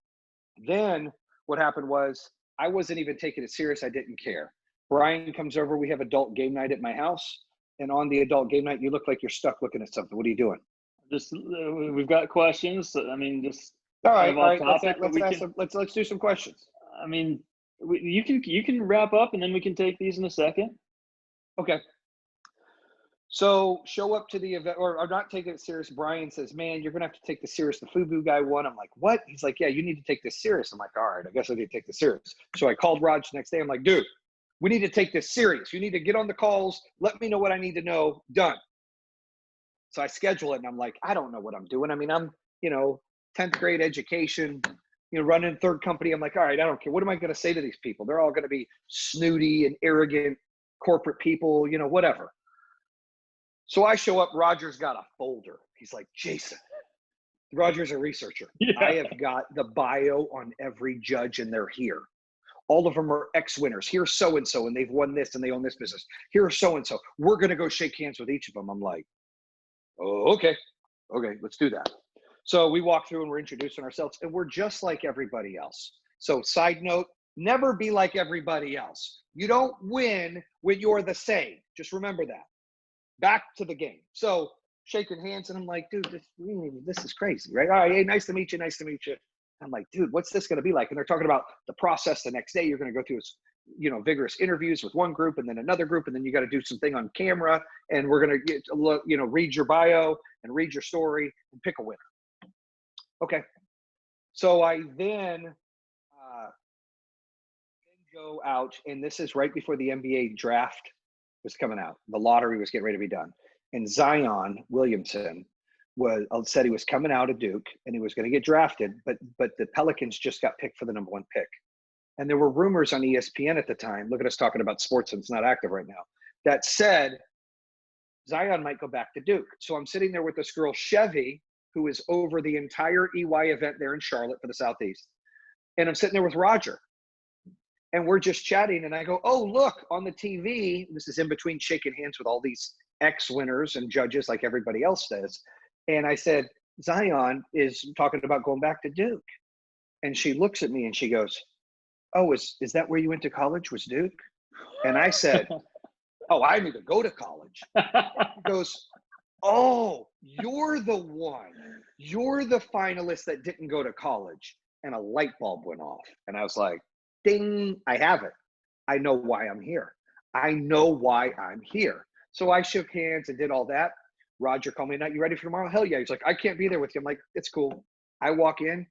then what happened was I wasn't even taking it serious. I didn't care. Brian comes over. We have adult game night at my house. And on the adult game night, you look like you're stuck looking at something. What are you doing? Just we've got questions. I mean, just all right. Let's do some questions. I mean, you can wrap up, and then we can take these in a second. Okay. So show up to the event, or not taking it serious. Brian says, "Man, you're gonna have to take this serious." The FUBU guy won. I'm like, "What?" He's like, "Yeah, you need to take this serious." I'm like, "All right, I guess I need to take this serious." So I called Raj the next day. I'm like, "Dude, we need to take this serious. You need to get on the calls. Let me know what I need to know. Done." So I schedule it, and I'm like, I don't know what I'm doing. I mean, I'm, 10th grade education, running third company. I'm like, all right, I don't care. What am I going to say to these people? They're all going to be snooty and arrogant corporate people, whatever. So I show up. Roger's got a folder. He's like, Jayson. Roger's a researcher. Yeah. I have got the bio on every judge, and they're here. All of them are ex-winners. Here's so-and-so, and they've won this, and they own this business. Here's so-and-so. We're going to go shake hands with each of them. I'm like, oh, okay, let's do that. So we walk through, and we're introducing ourselves, and we're just like everybody else. So side note, never be like everybody else. You don't win when you're the same. Just remember that. Back to the game. So shaking hands, and I'm like, dude, this is crazy, right? All right, hey, nice to meet you. I'm like, dude, what's this going to be like? And they're talking about the process the next day. You're going to go through, vigorous interviews with one group and then another group. And then you got to do something on camera. And we're going to read your bio and read your story and pick a winner. Okay. So I then go out, and this is right before the NBA draft was coming out. The lottery was getting ready to be done. And Zion Williamson said he was coming out of Duke and he was going to get drafted, but the Pelicans just got picked for the number 1 pick. And there were rumors on ESPN at the time, look at us talking about sports and it's not active right now, that said Zion might go back to Duke. So I'm sitting there with this girl, Chevy, who is over the entire EY event there in Charlotte for the Southeast. And I'm sitting there with Roger. And we're just chatting, and I go, oh, look, on the TV, this is in between shaking hands with all these ex-winners and judges like everybody else does. And I said, Zion is talking about going back to Duke. And she looks at me and she goes, oh, is that where you went to college, was Duke? And I said, oh, I need to go to college. He goes, oh, you're the one. You're the finalist that didn't go to college. And a light bulb went off. And I was like, ding, I have it. I know why I'm here. I know why I'm here. So I shook hands and did all that. Roger called me, "Not you ready for tomorrow?" Hell yeah. He's like, "I can't be there with you." I'm like, "It's cool." I walk in,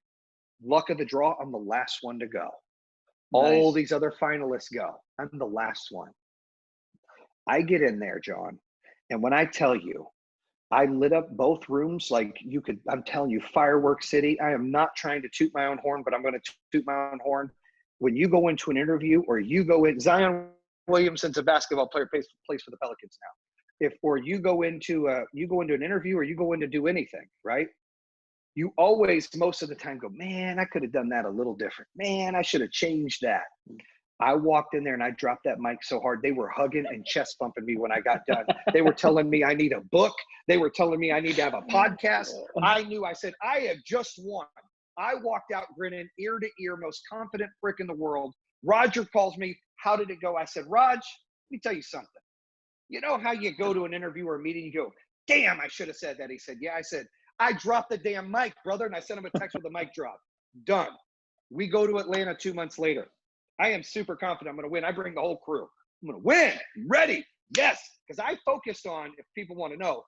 luck of the draw, I'm the last one to go. All Nice. these other finalists go. I'm the last one. I get in there, John. And when I tell you, I lit up both rooms like you could, I'm telling you, fireworks city. I am not trying to toot my own horn, but I'm going to toot my own horn. When you go into an interview or you go in, Zion Williamson's a basketball player, plays for the Pelicans now. Or you go into an interview or you go in to do anything, right? You always, most of the time, go, man, I could have done that a little different. Man, I should have changed that. I walked in there and I dropped that mic so hard. They were hugging and chest bumping me when I got done. They were telling me I need a book. They were telling me I need to have a podcast. I knew, I said, I have just won. I walked out grinning ear to ear, most confident prick in the world. Roger calls me. How did it go? I said, Raj, let me tell you something. You know how you go to an interview or a meeting, you go, damn, I should have said that. He said, yeah. I said, I dropped the damn mic, brother. And I sent him a text with the mic drop. Done. We go to Atlanta 2 months later. I am super confident I'm going to win. I bring the whole crew. I'm going to win. Ready. Yes. Because I focused on, if people want to know,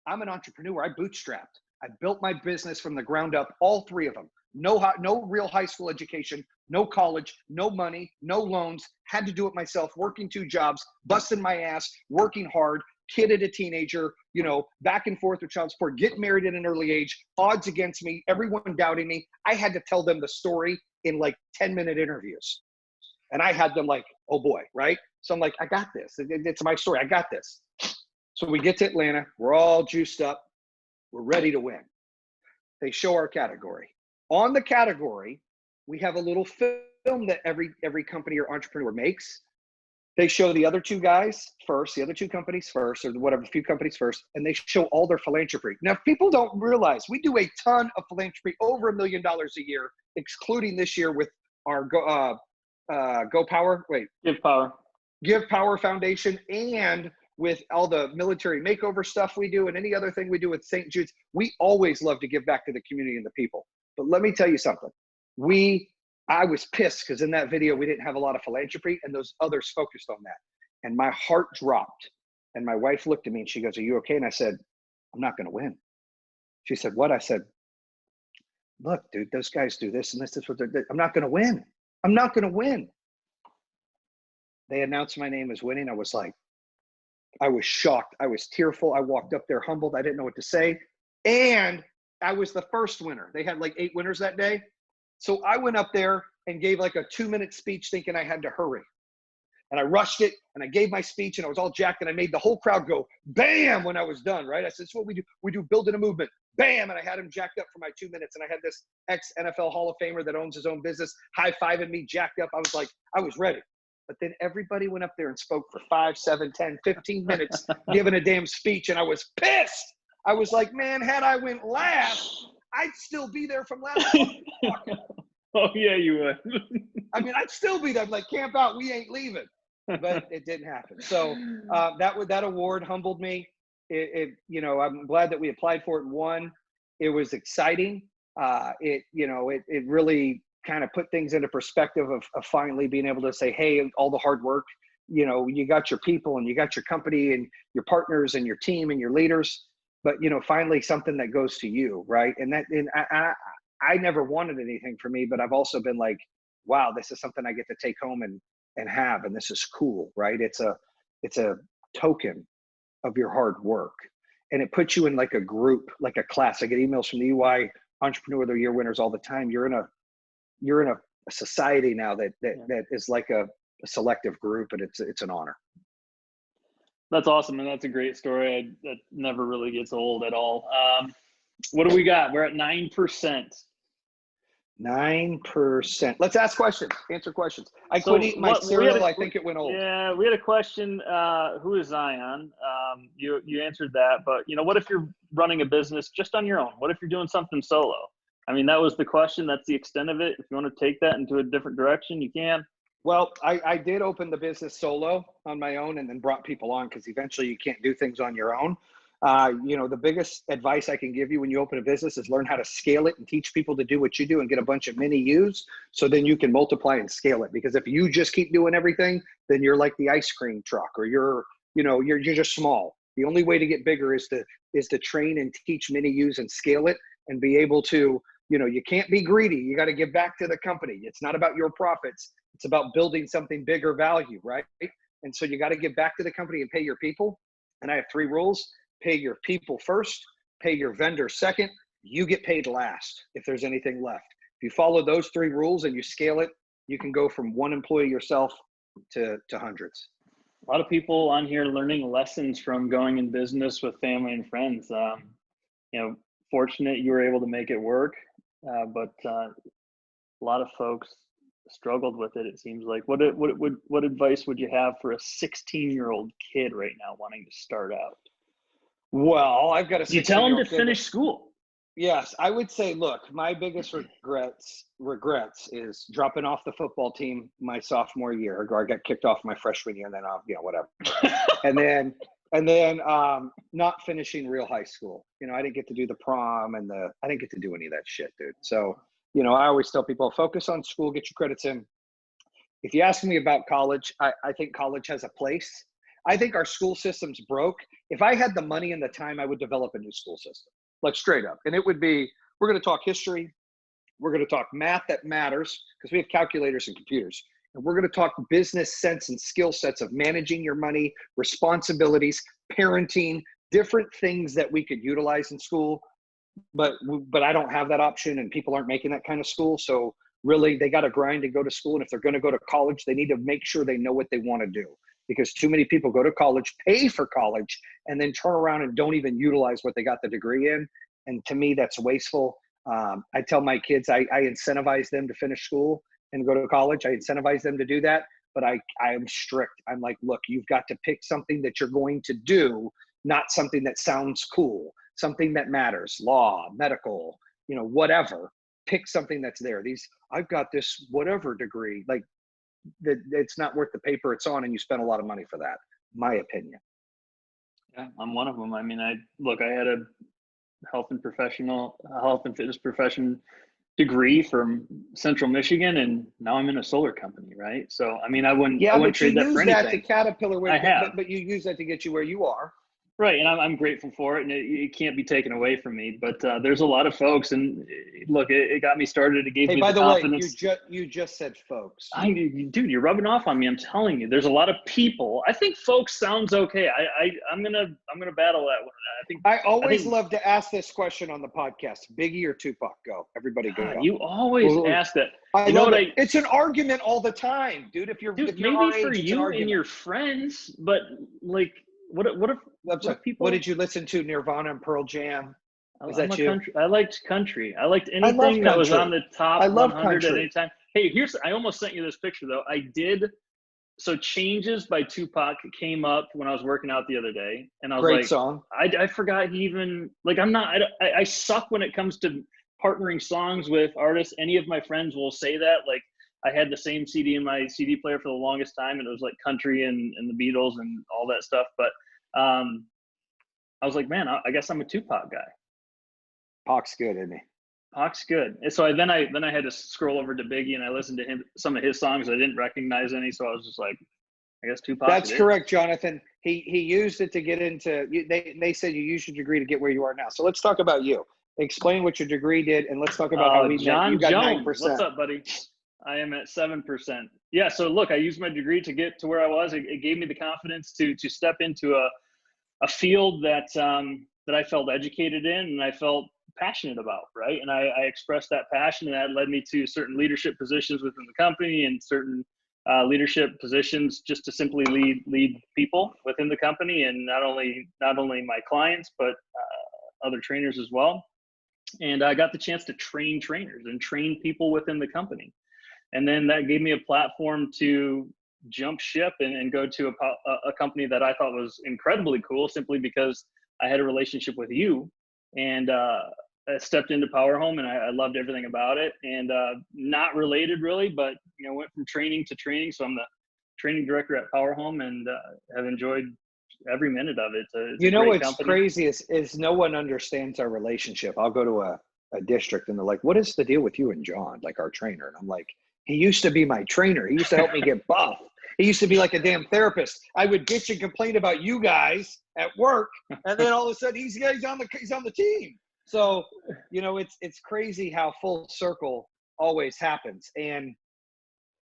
I'm an entrepreneur. I bootstrapped. I built my business from the ground up, all three of them. No real high school education, no college, no money, no loans. Had to do it myself, working 2 jobs, busting my ass, working hard, kid at a teenager, back and forth with child support, get married at an early age, odds against me, everyone doubting me. I had to tell them the story in like 10-minute interviews. And I had them like, oh boy, right? So I'm like, I got this. It's my story. I got this. So we get to Atlanta. We're all juiced up. We're ready to win. They show our category. On the category, we have a little film that every company or entrepreneur makes. They show the other 2 guys first, the other 2 companies first, or whatever, a few companies first, and they show all their philanthropy. Now, people don't realize we do a ton of philanthropy, over $1 million a year, excluding this year with our Give Power Foundation, and with all the military makeover stuff we do and any other thing we do with St. Jude's. We always love to give back to the community and the people. But let me tell you something. I was pissed because in that video, we didn't have a lot of philanthropy and those others focused on that. And my heart dropped. And my wife looked at me and she goes, "Are you okay?" And I said, "I'm not going to win." She said, "What?" I said, "Look, dude, those guys do this and this is what they're doing. I'm not going to win. I'm not going to win." They announced my name as winning. I was shocked. I was tearful. I walked up there humbled. I didn't know what to say. And I was the first winner. They had like 8 winners that day. So I went up there and gave like a 2-minute speech thinking I had to hurry. And I rushed it and I gave my speech and I was all jacked and I made the whole crowd go, bam, when I was done, right? I said, "It's what we do. We do building a movement." Bam. And I had him jacked up for my 2 minutes. And I had this ex-NFL Hall of Famer that owns his own business high-fiving me, jacked up. I was like, I was ready. But then everybody went up there and spoke for 5, 7, 10, 15 minutes, giving a damn speech. And I was pissed. I was like, man, had I went last, I'd still be there from last. Oh, yeah, you would. I mean, I'd still be there. I'm like, camp out. We ain't leaving. But it didn't happen. So that award humbled me. I'm glad that we applied for it and won. It was exciting. It really kind of put things into perspective of finally being able to say, hey, all the hard work, you got your people and you got your company and your partners and your team and your leaders, but finally something that goes to you, right? And I never wanted anything for me, but I've also been like, wow, this is something I get to take home and have, and this is cool, right? It's a token of your hard work, and it puts you in like a group, like a class. I get emails from the UI Entrepreneur of the Year winners all the time. You're in a society now that is like a selective group, and it's an honor. That's awesome, and that's a great story. That never really gets old at all. What do we got? We're at 9%. 9%. Let's ask questions. Answer questions. I quit eating my cereal. I think it went old. Yeah, we had a question. Who is Zion? You answered that, but what if you're running a business just on your own? What if you're doing something solo? I mean, that was the question. That's the extent of it. If you want to take that into a different direction, you can. Well, I did open the business solo on my own and then brought people on because eventually you can't do things on your own. The biggest advice I can give you when you open a business is learn how to scale it and teach people to do what you do and get a bunch of mini yous so then you can multiply and scale it. Because if you just keep doing everything, then you're like the ice cream truck, or you're just small. The only way to get bigger is to train and teach mini yous and scale it and be able to, you can't be greedy. You got to give back to the company. It's not about your profits. It's about building something bigger value, right? And so you got to give back to the company and pay your people. And I have 3 rules. Pay your people first, pay your vendor second, you get paid last if there's anything left. If you follow those 3 rules and you scale it, you can go from 1 employee yourself to hundreds. A lot of people on here learning lessons from going in business with family and friends. Fortunate you were able to make it work, but a lot of folks struggled with it. It seems like. What advice would you have for a 16-year-old kid right now wanting to start out? Well, I've got a 16-year-old. You tell him to finish school. Yes, I would say, look, my biggest regrets is dropping off the football team my sophomore year. Or I got kicked off my freshman year, and then whatever. and then not finishing real high school. I didn't get to do the prom and I didn't get to do any of that shit, dude. So, I always tell people, focus on school, get your credits in. If you ask me about college, I think college has a place. I think our school system's broke. If I had the money and the time, I would develop a new school system, like straight up. And it would be, we're going to talk history. We're going to talk math that matters because we have calculators and computers. And we're going to talk business sense and skill sets of managing your money, responsibilities, parenting, different things that we could utilize in school. But I don't have that option, and people aren't making that kind of school. So really, they got to grind and go to school. And if they're going to go to college, they need to make sure they know what they want to do. Because too many people go to college, pay for college, and then turn around and don't even utilize what they got the degree in. And to me, that's wasteful. I tell my kids, I incentivize them to finish school and go to college. I incentivize them to do that, but I am strict. I'm like, look, you've got to pick something that you're going to do, not something that sounds cool, something that matters, law, medical, whatever. Pick something that's there. I've got this whatever degree, like, that it's not worth the paper it's on, and you spend a lot of money for that, my opinion. Yeah, I'm one of them. I mean, I had a health and fitness profession degree from Central Michigan, and now I'm in a solar company, right? So, I mean, I wouldn't trade that for anything. That to Caterpillar, I have. But you use that to get you where you are. Right, and I'm grateful for it, and it can't be taken away from me. But there's a lot of folks, and look, it got me started. It gave me the confidence. Way, you just said folks. Dude, you're rubbing off on me. I'm telling you, there's a lot of people. I think folks sounds okay. I'm gonna battle that one. I always love to ask this question on the podcast: Biggie or Tupac? Go, everybody, go. You always ask that. It's an argument all the time, dude. If you're maybe for you and your friends, but like. What did you listen to? Nirvana and Pearl Jam? I liked country. I liked anything that was on the top 100 at any time. Hey, I almost sent you this picture though. I did. So Changes by Tupac came up when I was working out the other day, and I was Great song. I forgot he even, like, I suck when it comes to partnering songs with artists. Any of my friends will say that, like, I had the same CD in my CD player for the longest time, and it was like country and the Beatles and all that stuff. But I was like, man, I guess I'm a Tupac guy. Pac's good, isn't he? Pac's good. And so then I had to scroll over to Biggie, and I listened to some of his songs. I didn't recognize any, so I was just like, I guess Tupac. That's correct, Jonathan. He used it to get into. They said you used your degree to get where you are now. So let's talk about you. Explain what your degree did, and let's talk about how we John met. You got Jones. 9%. What's up, buddy? I am at 7%. Yeah. So look, I used my degree to get to where I was. It gave me the confidence to step into a field that I felt educated in and I felt passionate about. Right. And I expressed that passion, and that led me to certain leadership positions within the company and certain leadership positions just to simply lead people within the company, and not only my clients, but other trainers as well. And I got the chance to train trainers and train people within the company. And then that gave me a platform to jump ship and go to a company that I thought was incredibly cool, simply because I had a relationship with you. And stepped into Power Home, and I loved everything about it. And not related really, but went from training to training. So I'm the training director at Power Home, and have enjoyed every minute of it. It's a great What's company. crazy is no one understands our relationship. I'll go to a district and they're like, what is the deal with you and John, like our trainer? And I'm like, he used to be my trainer. He used to help me get buff. He used to be like a damn therapist. I would bitch and complain about you guys at work, and then all of a sudden he's on the team. So, it's crazy how full circle always happens. And,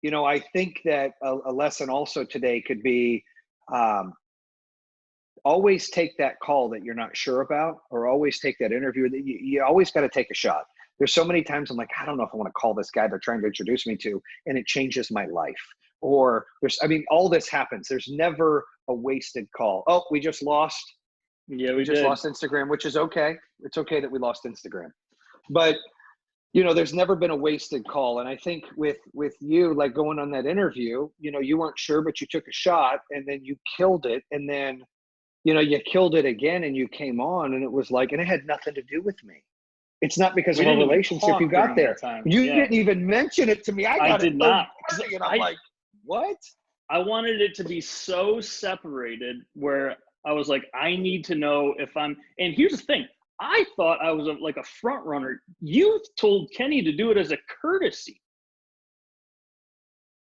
I think that a lesson also today could be always take that call that you're not sure about, or always take that interview. That you always got to take a shot. There's so many times I'm like, I don't know if I want to call this guy they're trying to introduce me to, and it changes my life. Or all this happens. There's never a wasted call. Oh, we just lost. Yeah, we just lost Instagram, which is okay. It's okay that we lost Instagram. But, there's never been a wasted call. And I think with you, like going on that interview, you weren't sure, but you took a shot and then you killed it. And then, you killed it again and you came on, and it was like, and it had nothing to do with me. It's not because of our relationship you got there. You didn't even mention it to me. I did not. And I'm like, what? I wanted it to be so separated where I was like, I need to know if and here's the thing. I thought I was like a front runner. You told Kenny to do it as a courtesy.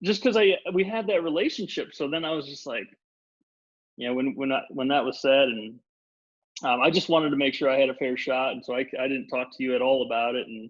Just because we had that relationship. So then I was just like, when that was said, and I just wanted to make sure I had a fair shot. And so I didn't talk to you at all about it. And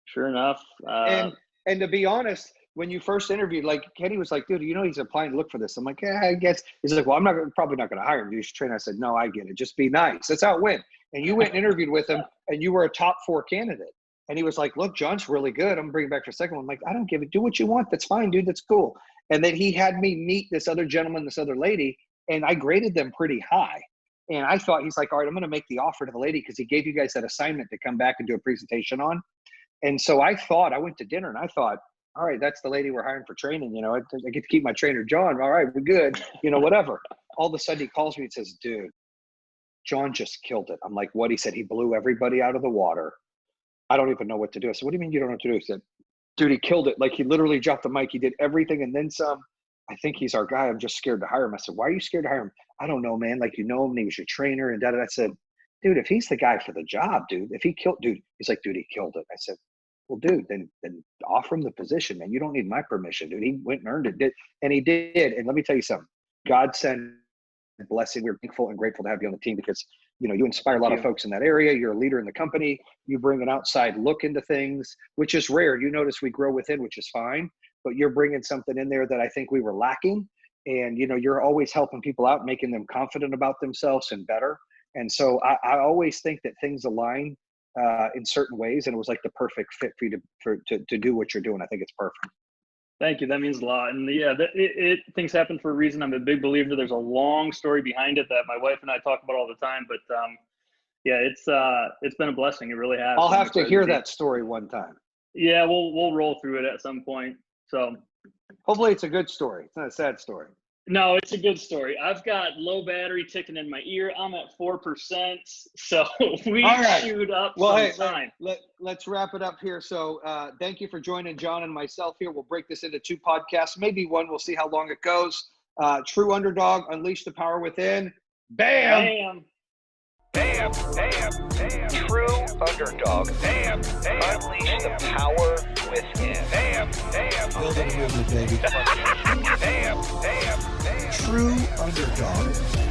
sure enough. And to be honest, when you first interviewed, like Kenny was like, dude, he's applying to look for this. I'm like, yeah, I guess. He's like, well, probably not going to hire him. You should train. I said, no, I get it. Just be nice. That's how it went. And you went and interviewed with him, and you were a top 4 candidate. And he was like, look, John's really good. I'm bringing back for a second one. I'm like, I don't give it. Do what you want. That's fine, dude. That's cool. And then he had me meet this other gentleman, this other lady, and I graded them pretty high. And I thought, he's like, all right, I'm going to make the offer to the lady because he gave you guys that assignment to come back and do a presentation on. And so I went to dinner and I thought, all right, that's the lady we're hiring for training. I get to keep my trainer, John. All right, we're good. Whatever. All of a sudden he calls me and says, dude, John just killed it. I'm like, what? He said, he blew everybody out of the water. I don't even know what to do. I said, what do you mean you don't know what to do? He said, dude, he killed it. Like, he literally dropped the mic. He did everything and then some. I think he's our guy. I'm just scared to hire him. I said, why are you scared to hire him? I don't know, man. Like, him, and he was your trainer and da-da-da. I said, dude, if he's the guy for the job, dude, if he killed, dude, he's like, dude, he killed it. I said, well, dude, then offer him the position, man. You don't need my permission, dude. He went and earned it. And he did. And let me tell you something. God sent a blessing. We're thankful and grateful to have you on the team because, you inspire a lot of folks in that area. You're a leader in the company. You bring an outside look into things, which is rare. You notice we grow within, which is fine. But you're bringing something in there that I think we were lacking. And, you're always helping people out, making them confident about themselves and better. And so I always think that things align in certain ways, and it was like the perfect fit for you to do what you're doing. I think it's perfect. Thank you. That means a lot. And things happen for a reason. I'm a big believer. There's a long story behind it that my wife and I talk about all the time. But it's been a blessing. It really has. I'll have to hear that story one time. Yeah, we'll roll through it at some point. So hopefully it's a good story. It's not a sad story. No, it's a good story. I've got low battery ticking in my ear. I'm at 4%. So we shoot up time. Let's wrap it up here. So thank you for joining John and myself here. We'll break this into 2 podcasts, maybe 1. We'll see how long it goes. True Underdog, Unleash the Power Within. Bam! Bam! Bam! Bam! True Underdog. Bam! Bam! Unleash the power within. Bam! Bam! Build a movement, baby. Bam! Bam! Bam! True Underdog.